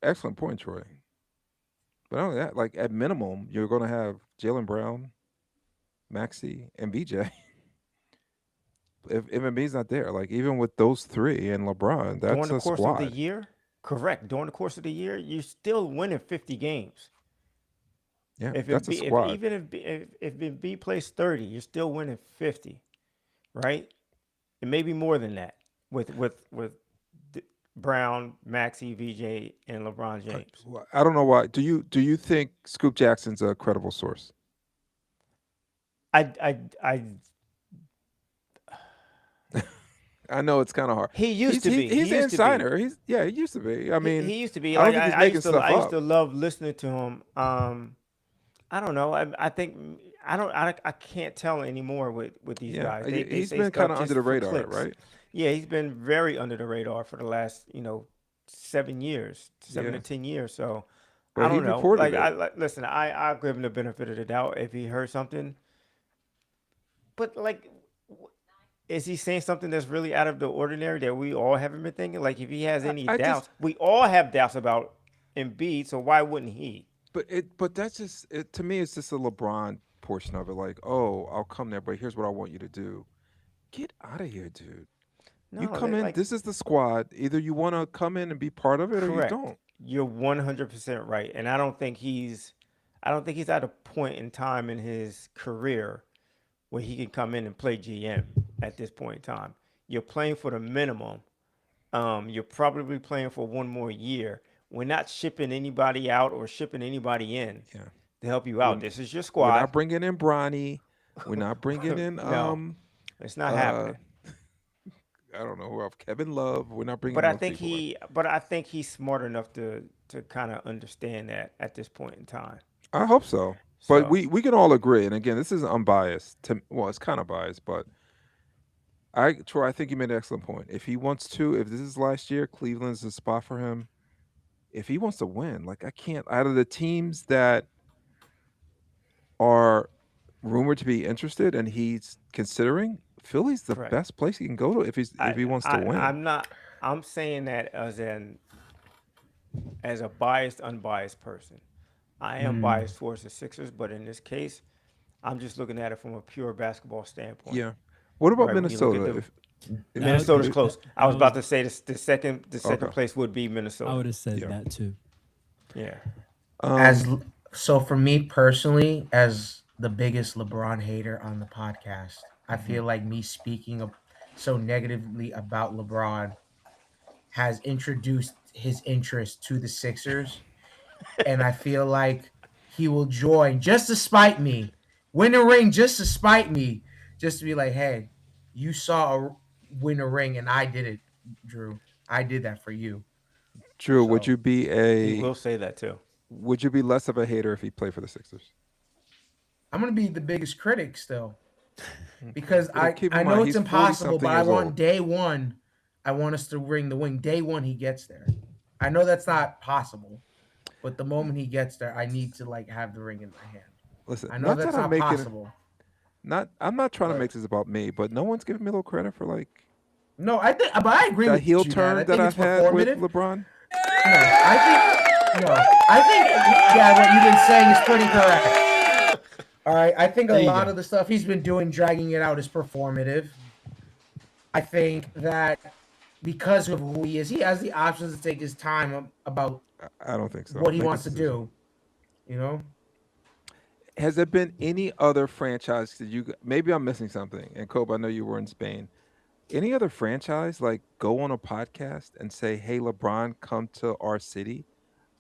excellent point, Troy. But not only that, like at minimum, you're going to have Jalen Brown, Maxi, and BJ. If Embiid's not there, like even with those 3 and LeBron, During that's the a course of the squad. year, correct. During the course of the year, you're still winning 50 games. Yeah, If that's a if squad. even if Embiid plays 30, you're still winning 50, right? It may be more than that with Brown, Maxey, VJ, and LeBron James. Well, I don't know why. Do you think Scoop Jackson's a credible source? I I know it's kind of hard. he used to be. He's He an used to be. insider. He used to be. I mean, He used to be I don't like think he's I making used to stuff I used up. to love listening to him. I don't know. I think I can't tell anymore with these Yeah, guys. They he's say been kind stuff of under just the for radar, clicks. right? Yeah, he's been very under the radar for the last 7 years, 7 to Yeah, 10 years. So I but he don't know. reported it. Listen. I'll give him the benefit of the doubt if he heard something. But like, is he saying something that's really out of the ordinary that we all haven't been thinking? Like, if he has any I just, doubts, we all have doubts about Embiid. So why wouldn't he? but that's just it. To me, it's just a LeBron portion of it. Like, oh, I'll come there, but here's what I want you to do. Get out of here, dude. You No, come they in. like This is the squad. Either you want to come in and be part of it, or you correct. don't. You're 100% right, and I don't think he's at a point in time in his career where he can come in and play GM at this point in time. You're playing for the minimum. You're probably playing for 1 more year. We're not shipping anybody out or shipping anybody in Yeah, to help you out. we're This is your we're squad. not bringing in Bronny. We're not bringing in No, it's not uh happening. I don't know who else. Kevin Love. We're not bringing But I those think people in. he's smart enough to kind of understand that at this point in time. I hope so. But So we can all agree, and again, this is unbiased. Well, it's kind of biased, but Troy, I think you made an excellent point. If he wants to, if this is last year, Cleveland's the spot for him. If he wants to win, like I can't. Out of the teams that are rumored to be interested, and he's considering, Philly's the correct. best place he can go to if he wants to win. I'm not. I'm saying that as a biased, unbiased person. I am Mm. biased towards the Sixers, but in this case, I'm just looking at it from a pure basketball standpoint. Yeah. What about Right, when you look at Minnesota? the If Minnesota's if- close. I that was about was to say the second okay, place would be I would Minnesota. have said yeah. that too. Yeah. As Um, so for me personally, as the biggest LeBron hater on the podcast, I feel like me speaking so negatively about LeBron has introduced his interest to the Sixers, and I feel like he will join just to spite me, win a ring just to spite me, just to be like, hey, you saw win a ring and I did it, Drew. I did that for you. Drew, would So you be He will say that too. would you be less of a hater if he played for the Sixers? I'm gonna be the biggest critic still because Keep I in know mind, it's he's 40 impossible, something but I years want old. day one. I want us to ring the wing. Day one, he gets there. I know that's not possible, but the moment he gets there, I need to like have the ring in my hand. Listen, I know not that's that I'm not making possible. I'm not trying to But make this about me, but no one's giving me a little credit for like no, but I agree that with heel you, Dad. turn I that think I've it's had with performative. LeBron. I think yeah, what you've been saying is pretty correct. All right, I think a There you lot go. of the stuff he's been doing, dragging it out, is performative. I think that because of who he is, he has the options to take his time about I don't think so. what he Make a wants to decision. do. You know, Has there been any other franchise that maybe I'm missing something? And Kobe, I know you were in Spain. Any other franchise like go on a podcast and say, "Hey, LeBron, come to our city"?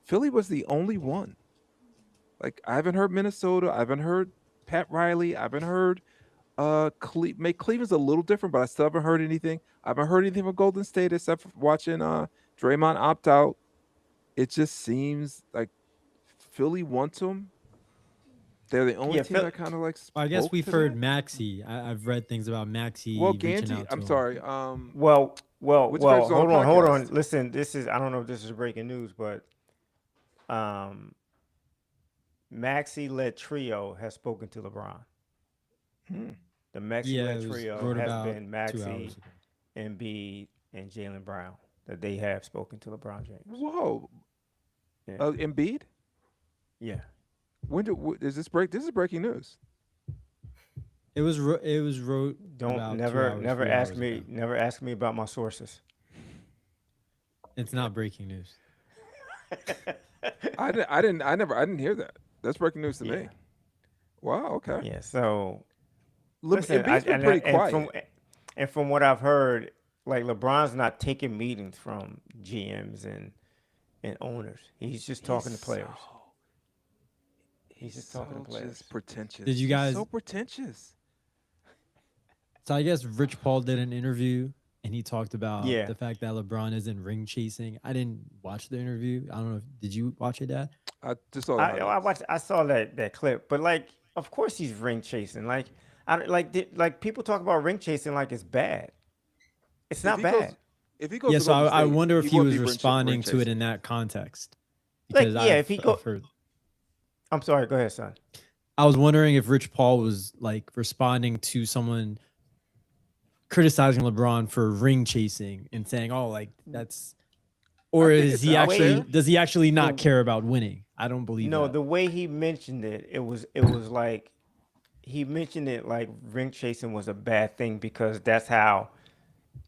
Philly was the only one. Like I haven't heard Minnesota. I haven't heard Pat Riley. I haven't heard Cleveland's a little different, but I still haven't heard anything. I haven't heard anything from Golden State except for watching Draymond opt out. It just seems like Philly wants him. They're the only Yeah, team that kind of like I guess spoke we've to heard that. Maxi. I've read things about Maxi Well, reaching Ganji, out to I'm him. sorry. Well. What's on the Hold on. podcast? Listen, this is I don't know if this is breaking news, but um, Maxi led trio has spoken to LeBron. Hmm. The Maxi Yeah, led it was trio wrote has about been 2 Maxi, hours ago. Embiid, and Jalen Brown. That they have spoken to LeBron James. Whoa, Yeah. Embiid. Yeah. Is this break? This is breaking news. It was wrote Don't about 2 never hours, never 3 ask hours me ago. never ask me about my sources. It's not breaking news. I didn't hear that. That's breaking news to Yeah. me. Wow. Okay. Yeah. So Listen, listen, Embiid's been pretty quiet. and from what I've heard, like LeBron's not taking meetings from GMs and owners. He's just talking to players. He's just talking to players. Just pretentious. Did you He's guys- so pretentious? So I guess Rich Paul did an interview and he talked about Yeah. the fact that LeBron isn't ring chasing. I didn't watch the interview. I don't know. Did you watch it, Dad? I just saw that. I saw that clip, but like, of course he's ring chasing. Like, like people talk about ring chasing like it's bad. It's not he bad. goes- If he goes, Yeah. to So Golden I State, wonder if he won't was be responding to it ring-chasing. in that context. Like, Because yeah, if he go- I've heard. I'm sorry. Go ahead, son. I was wondering if Rich Paul was like responding to someone criticizing LeBron for ring chasing and saying, "Oh, like that's," or I think is it's he out actually there. does he actually not The- care about winning? I don't believe No, that. the way he mentioned it, it was like he mentioned it like ring chasing was a bad thing because that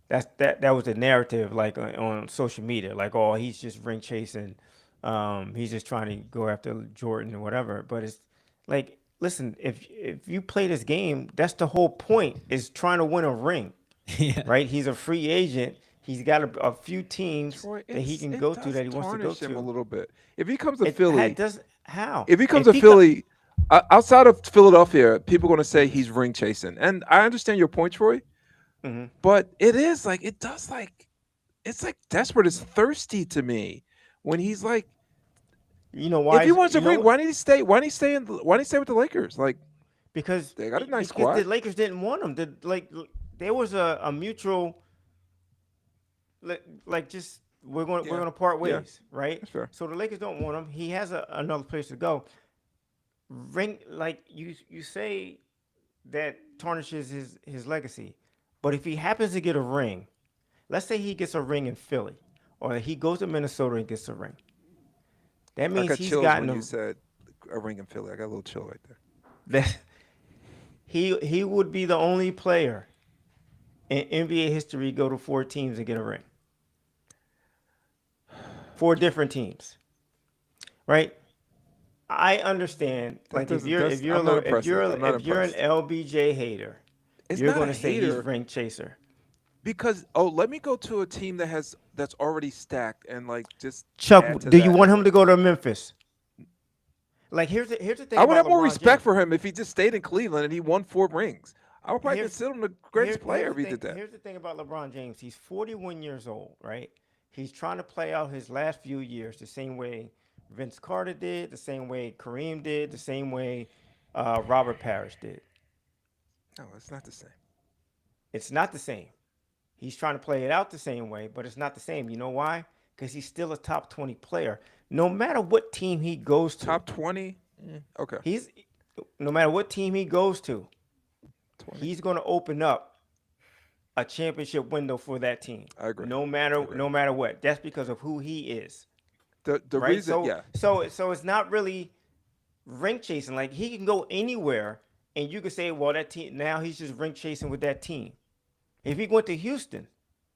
was the narrative like on social media, like, oh, he's just ring chasing, he's just trying to go after Jordan or whatever. But it's like, listen, if you play this game, that's the whole point, is trying to win a ring, Yeah. right? He's a free agent. He's got a few teams Troy, that he it's- can it go to does that he wants to go tarnish him a to. little bit. If he comes to It Philly, does how? if he comes If to he co- Philly, outside of Philadelphia, people are going to say he's ring chasing, and I understand your point, Troy. Mhm. But it is like it's like desperate. It's thirsty to me when he's like, You know why? if he wants to you know ring, what? why didn't he stay? Why didn't he stay in? Why didn't he stay with the Lakers? Like Because they got a nice because the squad. Lakers didn't want him. There was a mutual like just we're Yeah. gonna part Yeah. ways, right? That's fair. So the Lakers don't want him. He has another place to go. Ring, like you say that tarnishes his legacy, but if he happens to get a ring, let's say he gets a ring in Philly, or he goes to Minnesota and gets a ring, that I means got he's chills gotten when a you said a ring in Philly. I got a little chill right there. that he would be the only player in NBA history go to 4 teams and get a ring. 4 different teams, right? I understand. That Like if doesn't- you're that's- if you're a I'm not little, if impressed. you're I'm not if you're an impressed. LBJ hater, It's you're not going a to say he's hater ring chaser. because let me go to a team that's already stacked and like just Chuck, add to do you that. want him to go to Memphis? Like here's the thing. I would about have more LeBron respect James. for him if he just stayed in Cleveland and he won 4 rings. I would probably Here's- consider him the greatest Here's player the if he thing- did that. Here's the thing about LeBron James. He's 41 years old, right? He's trying to play out his last few years the same way Vince Carter did, the same way Kareem did, the same way Robert Parrish did. No, it's not the same. It's not the same. He's trying to play it out the same way, but it's not the same. You know why? Because he's still a top 20 player. No matter what team he goes to, Top 20? Okay. no matter what team he goes to, 20. he's going to open up a championship window for that team. I agree. No matter what. That's because of who he is. The Right? reason, yeah. So it's not really ring chasing. Like he can go anywhere, and you could say, well, that team now he's just ring chasing with that team. If he went to Houston,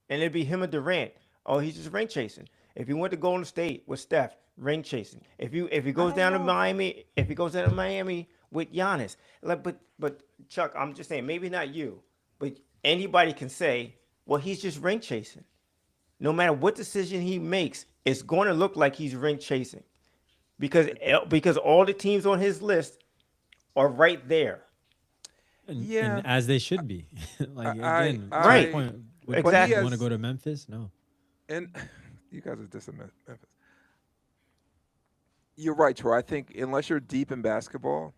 and it'd be him and Durant, oh, he's just ring chasing. If he went to Golden State with Steph, ring chasing. If he goes down to Miami, with Giannis, like, but Chuck, I'm just saying, maybe not you, but anybody can say, well, he's just ring chasing. No matter what decision he makes, it's going to look like he's ring chasing, because all the teams on his list are right there. Yeah. And as they should be. Like again, to Right. your point, Exactly. You want to go to Memphis? No. And you guys are dissing Memphis. You're right, Troy. I think unless you're deep in basketball,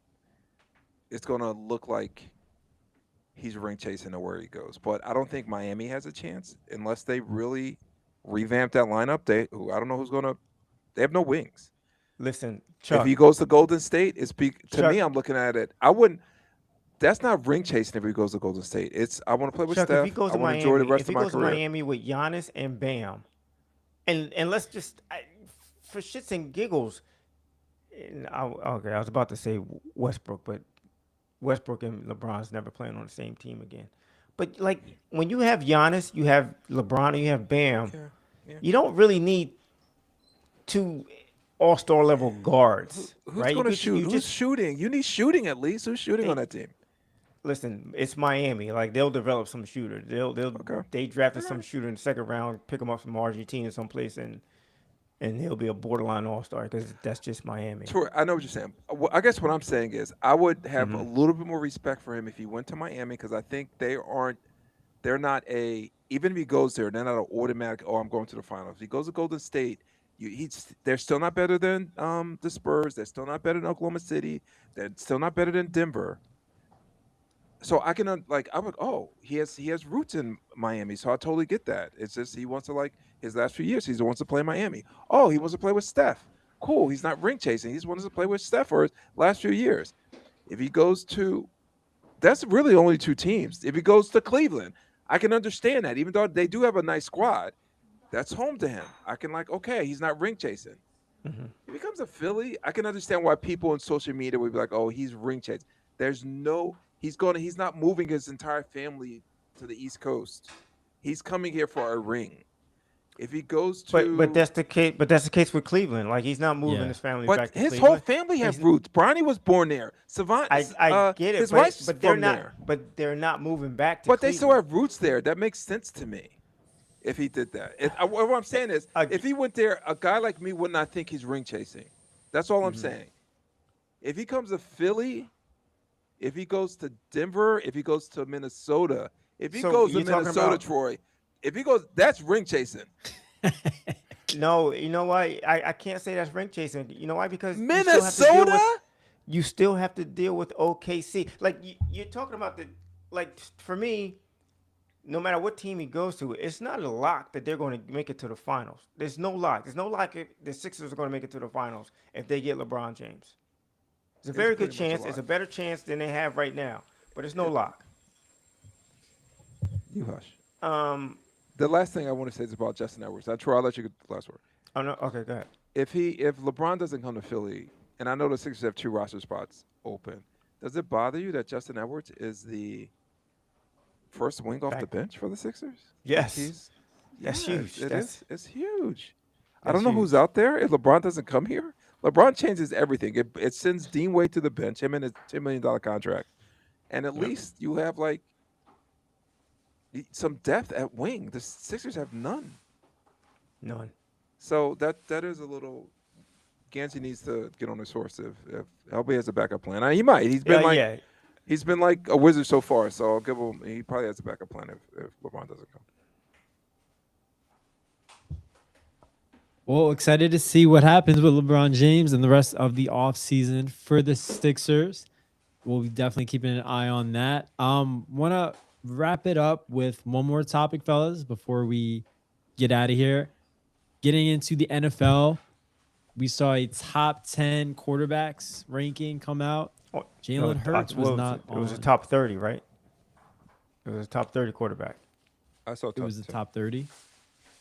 it's going to look like he's ring chasing to where he goes. But I don't think Miami has a chance unless they really revamp that lineup. I don't know who's going to. They have no wings. Listen, Chuck. If he goes to Golden State, to Chuck. me, I'm looking at it. I wouldn't. That's not ring chasing if he goes to Golden State. It's I want to play with Chuck, Steph. if he goes I to want Miami, to enjoy the rest if of he my goes to career. Miami with Giannis and Bam, and let's just for shits and giggles, I was about to say Westbrook, but Westbrook and LeBron's never playing on the same team again. But like when you have Giannis, you have LeBron, and you have Bam, Yeah. you don't really need two all-star level guards, Who's right? going to You shoot? Who's just shooting? You need shooting at least. Who's shooting on that team? listen. It's Miami. Like they'll develop some shooter. They drafted some shooter in the second round, pick him up from Argentina someplace, and he'll be a borderline all-star because that's just Miami. Troy, I know what you're saying. I guess what I'm saying is I would have a little bit more respect for him if he went to Miami because I think they're not even if he goes there, they're not an automatic, I'm going to the finals. If he goes to Golden State, they're still not better than the Spurs. They're still not better than Oklahoma City. They're still not better than Denver. So I can he has roots in Miami, so I totally get that. It's just he wants to his last few years, he wants to play in Miami. Oh, he wants to play with Steph. Cool. He's not ring chasing. He just wants to play with Steph for his last few years. If he goes to, that's really only two teams. If he goes to Cleveland, I can understand that. Even though they do have a nice squad, that's home to him. I can okay, he's not ring chasing. If he comes to Philly, I can understand why people on social media would be like, oh, he's ring chasing. He's not moving his entire family to the East Coast. He's coming here for a ring. If he goes to, but that's the case. But that's the case with Cleveland. Like he's not moving Yeah. his family but back to his Cleveland. whole family have roots. Bronny was born there. Savant, I get it, his wife's but they're from not. there. But they're not moving back to. But Cleveland. they still have roots there. That makes sense to me. If he did that, what I'm saying is, if he went there, a guy like me would not think he's ring chasing. That's all I'm saying. If he comes to Philly, if he goes to Denver, if he goes to Minnesota, if he goes to Minnesota, Troy, if he goes, that's ring chasing. No, you know why? I can't say that's ring chasing. You know why? Because Minnesota. you still have to deal with OKC. Like you're talking about for me, no matter what team he goes to, it's not a lock that they're going to make it to the finals. There's no lock. There's no lock if the Sixers are going to make it to the finals if they get LeBron James. It's a very good chance. It's a better chance than they have right now, but it's no lock. You hush. The last thing I want to say is about Justin Edwards. Troy, I'll let you get the last word. Oh no. Okay, go ahead. If LeBron doesn't come to Philly, and I know the Sixers have 2 roster spots open, does it bother you that Justin Edwards is the first wing off the bench for the Sixers? Yes. That's huge. It's huge. I don't know who's out there. If LeBron doesn't come here, LeBron changes everything. It sends Dean Wade to the bench, him and his $10 million contract. And at least you have some depth at wing. The Sixers have none. None. So that is a little. Gansey needs to get on his horse if LB has a backup plan. He might. He's been like a wizard so far. So I'll give him. He probably has a backup plan if LeBron doesn't come. Well, excited to see what happens with LeBron James and the rest of the offseason for the Sixers. We'll be definitely keeping an eye on that. Want to wrap it up with one more topic, fellas, before we get out of here. Getting into the NFL, we saw a top 10 quarterbacks ranking come out. Jalen Hurts was not on. It was a top 30, right? It was a top 30 quarterback. I saw. It was the top 30.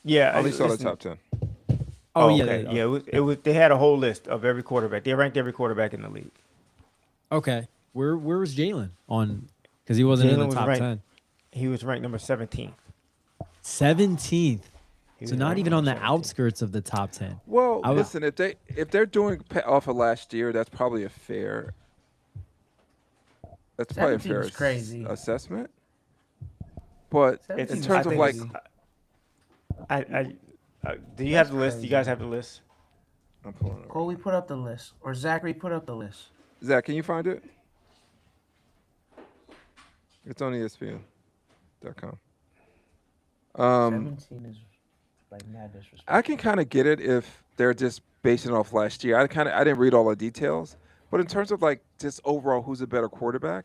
Yeah, I only saw the top 10. Oh, okay. Yeah. It was. They had a whole list of every quarterback. They ranked every quarterback in the league. Okay. Where was Jalen on? Because he wasn't in the top 10. He was ranked number 17th. 17th. He So was not ranked even on the 17. outskirts of the top 10. Well, I would- listen, if they're doing off of last year, that's probably a fair. That's probably a 17 fair is crazy. assessment. But in 17 is terms of like, crazy. Do you have That's the list? Do you crazy. guys have the list? I'm pulling it. Coley, put up the list, or Zachary, put up the list. Zach, can you find it? It's on ESPN.com. 17 is like mad disrespect. I can kind of get it if they're just basing it off last year. I didn't read all the details, but in terms of like just overall, who's a better quarterback?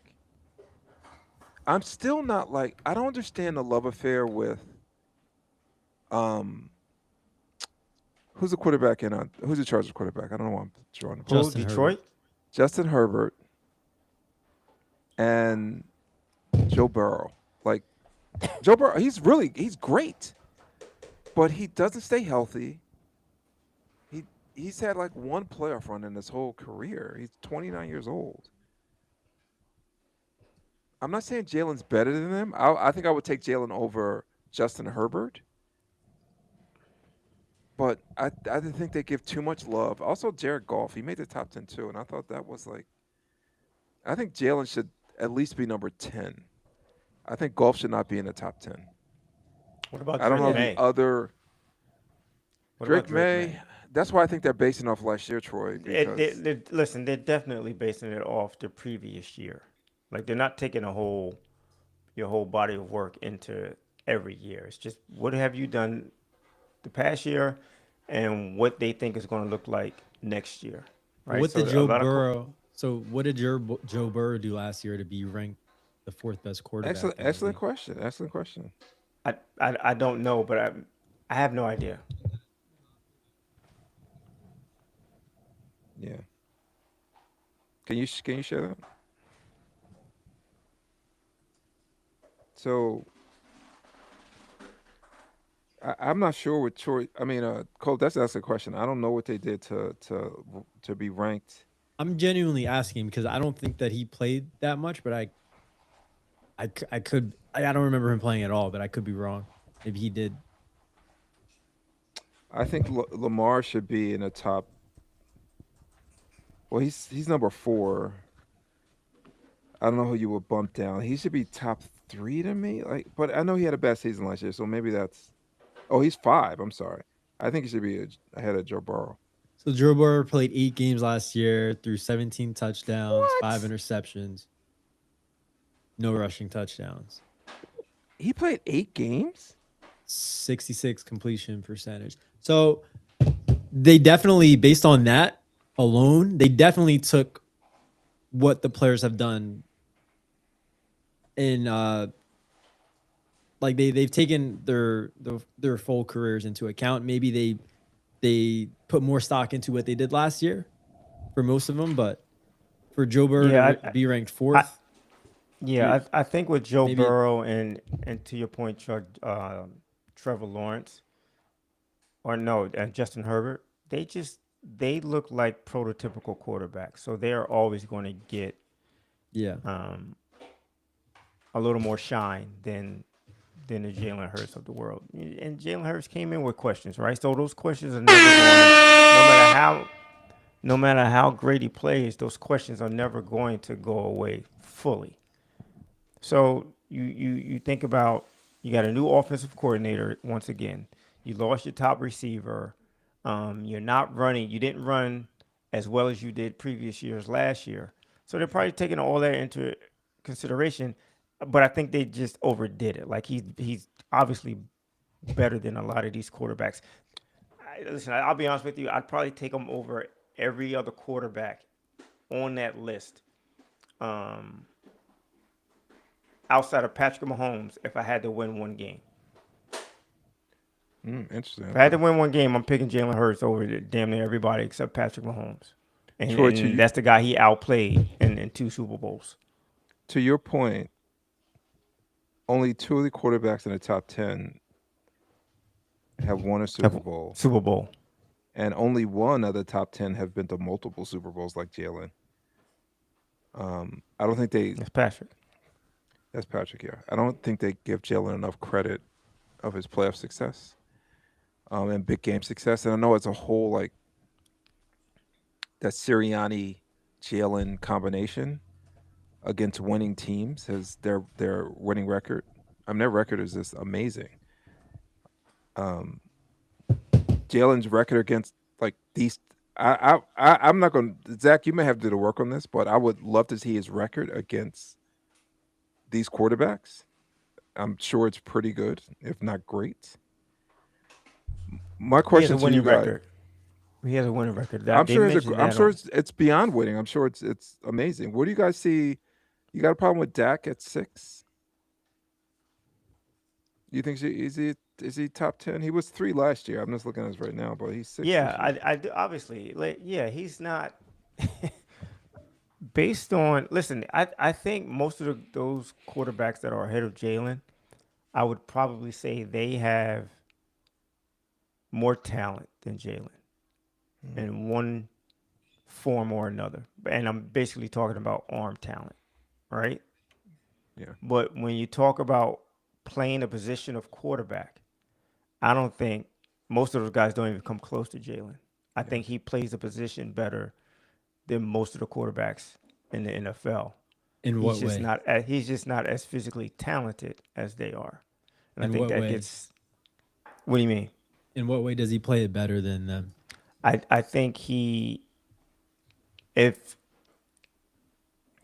I'm still not like I don't understand the love affair with who's the quarterback who's the Chargers quarterback? I don't know why I'm drawing the blank. Justin Detroit. Justin Herbert and Joe Burrow. Like Joe Burrow, he's great, but he doesn't stay healthy. He's had like one playoff run in his whole career. He's 29 years old. I'm not saying Jalen's better than them. I think I would take Jalen over Justin Herbert. But I didn't think they give too much love. Also, Jared Goff, he made the top 10 too, and I thought that was like. I think Jalen should at least be number 10. I think Goff should not be in the top 10. What about I don't know Drake May? the other. What Drake about May. That's why I think they're basing off last year, Troy. Because Listen, they're definitely basing it off the previous year. Like they're not taking your whole body of work into every year. It's just what have you done the past year, and what they think is going to look like next year. Right? What did a Joe lot of Burrow? So what did Joe Burrow do last year to be ranked the fourth best quarterback? in the excellent league? question. Excellent question. I don't know, but I have no idea. Yeah. Can you share that? So I'm not sure what Troy. I mean, Cole. That's a question. I don't know what they did to be ranked. I'm genuinely asking because I don't think that he played that much, but I don't remember him playing at all, but I could be wrong. Maybe he did. I think Lamar should be in the top. Well, he's number 4. I don't know who you would bump down. He should be top 3 to me. Like, but I know he had a bad season last year, so maybe that's. Oh, he's 5. I'm sorry. I think he should be ahead of Joe Burrow. So Joe Burrow played 8 games last year, threw 17 touchdowns, 5 interceptions, no rushing touchdowns, He played 8 games. 66 completion percentage. So they definitely, based on that alone, they definitely took what the players have done in like they've taken their full careers into account. Maybe they put more stock into what they did last year for most of them, but for Joe Burrow to be ranked 4th, I think with Joe maybe- Burrow and to your point, Trevor Lawrence, and Justin Herbert, they look like prototypical quarterbacks, so they are always going to get yeah. a little more shine than the Jalen Hurts of the world. And Jalen Hurts came in with questions, right? So those questions are never going, no matter how great he plays, those questions are never going to go away fully. So you think about, you got a new offensive coordinator once again. You lost your top receiver. You're not running. You didn't run as well as you did previous years last year. So they're probably taking all that into consideration. But I think they just overdid it. Like he's obviously better than a lot of these quarterbacks. Listen, I'll be honest with you. I'd probably take him over every other quarterback on that list, outside of Patrick Mahomes, if I had to win one game. Interesting. If I had to win one game, I'm picking Jalen Hurts over damn near everybody except Patrick Mahomes. And, Troy, and that's the guy he outplayed in 2 Super Bowls. To your point, only 2 of the quarterbacks in the top 10 have won a Super Bowl, Super Bowl. and only 1 of the top 10 have been to multiple Super Bowls like Jalen. I don't think That's Patrick. That's Patrick here. I don't think they give Jalen enough credit of his playoff success. and big game success. And I know it's a whole like that Sirianni Jalen combination against winning teams has their winning record. I mean, their record is just amazing. Jalen's record against like these. I'm not going to, Zach, you may have to do the work on this, but I would love to see his record against these quarterbacks. I'm sure it's pretty good, if not great. My He has question a to you winning guys, record. He has a winning record. I'm They sure mentioned I'm that sure on. it's beyond winning. I'm sure it's amazing. What do you guys see? You got a problem with Dak at 6? You think is he top 10? He was 3 last year. I'm just looking at this right now, but he's 6 Yeah, this year. I do, obviously. Like, yeah, he's not based on. Listen, I think most of those quarterbacks that are ahead of Jalen, I would probably say they have more talent than Jalen in one form or another. And I'm basically talking about arm talent, right? Yeah. But when you talk about playing a position of quarterback, I don't think most of those guys don't even come close to Jalen. I think he plays the position better than most of the quarterbacks in the NFL. In what way? He's just not as physically talented as they are. And In I think what that way? gets. What do you mean? In what way does he play it better than them? I think if He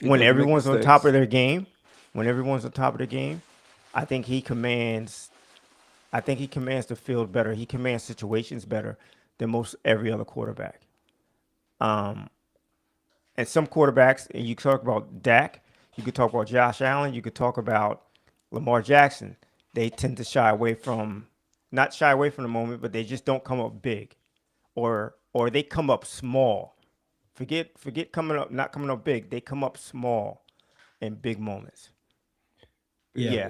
when doesn't make everyone's on top mistakes. of their game, I think he commands the field better. He commands situations better than most every other quarterback. And some quarterbacks, and you talk about Dak, you could talk about Josh Allen, you could talk about Lamar Jackson. They tend to not shy away from the moment, but they just don't come up big, or they come up small. Forget not coming up big. They come up small in big moments. Yeah.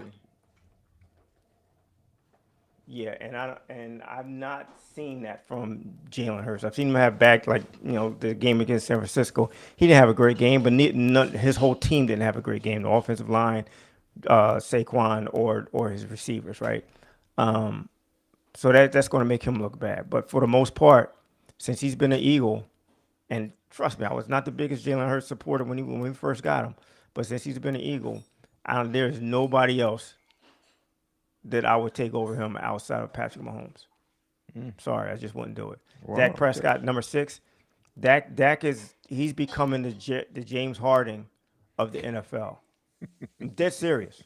Yeah, and I've not seen that from Jalen Hurts. I've seen him have the game against San Francisco. He didn't have a great game, but his whole team didn't have a great game. The offensive line, Saquon, or his receivers, right? So that's going to make him look bad. But for the most part, since he's been an Eagle, and trust me, I was not the biggest Jalen Hurts supporter when we first got him, but since he's been an Eagle, there's nobody else that I would take over him outside of Patrick Mahomes. Sorry, I just wouldn't do it. Wow, Dak okay. Prescott, number 6. He's becoming the James Harden of the NFL. I'm dead serious.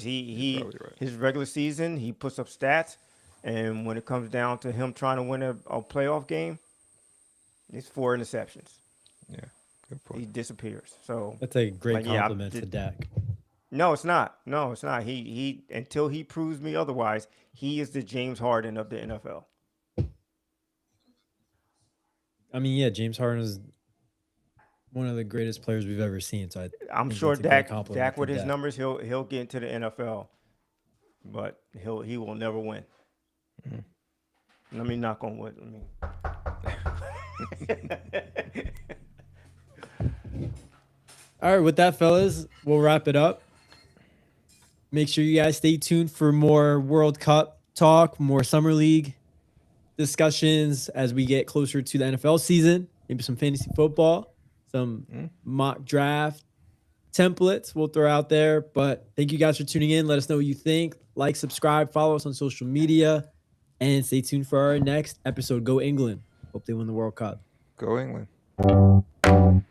He probably right. his regular season, he puts up stats, and when it comes down to him trying to win a playoff game, it's 4 interceptions. Yeah, good He point. disappears. So That's a great Like, yeah, compliment to Dak. no, it's not. No, it's not. He until he proves me otherwise, he is the James Harden of the NFL. I mean, yeah, James Harden is one of the greatest players we've ever seen. So I'm think sure that's a great Dak compliment for with his Dak. numbers, he'll get into the NFL, but he will never win. Let me knock on wood. All right, with that, fellas, we'll wrap it up. Make sure you guys stay tuned for more World Cup talk, more Summer League discussions as we get closer to the NFL season. Maybe some fantasy football, some mock draft templates we'll throw out there. But thank you guys for tuning in. Let us know what you think. Like, subscribe, follow us on social media, and stay tuned for our next episode. Go England. Hope they win the World Cup. Go England.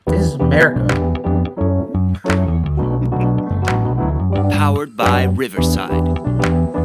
This is America. Powered by Riverside.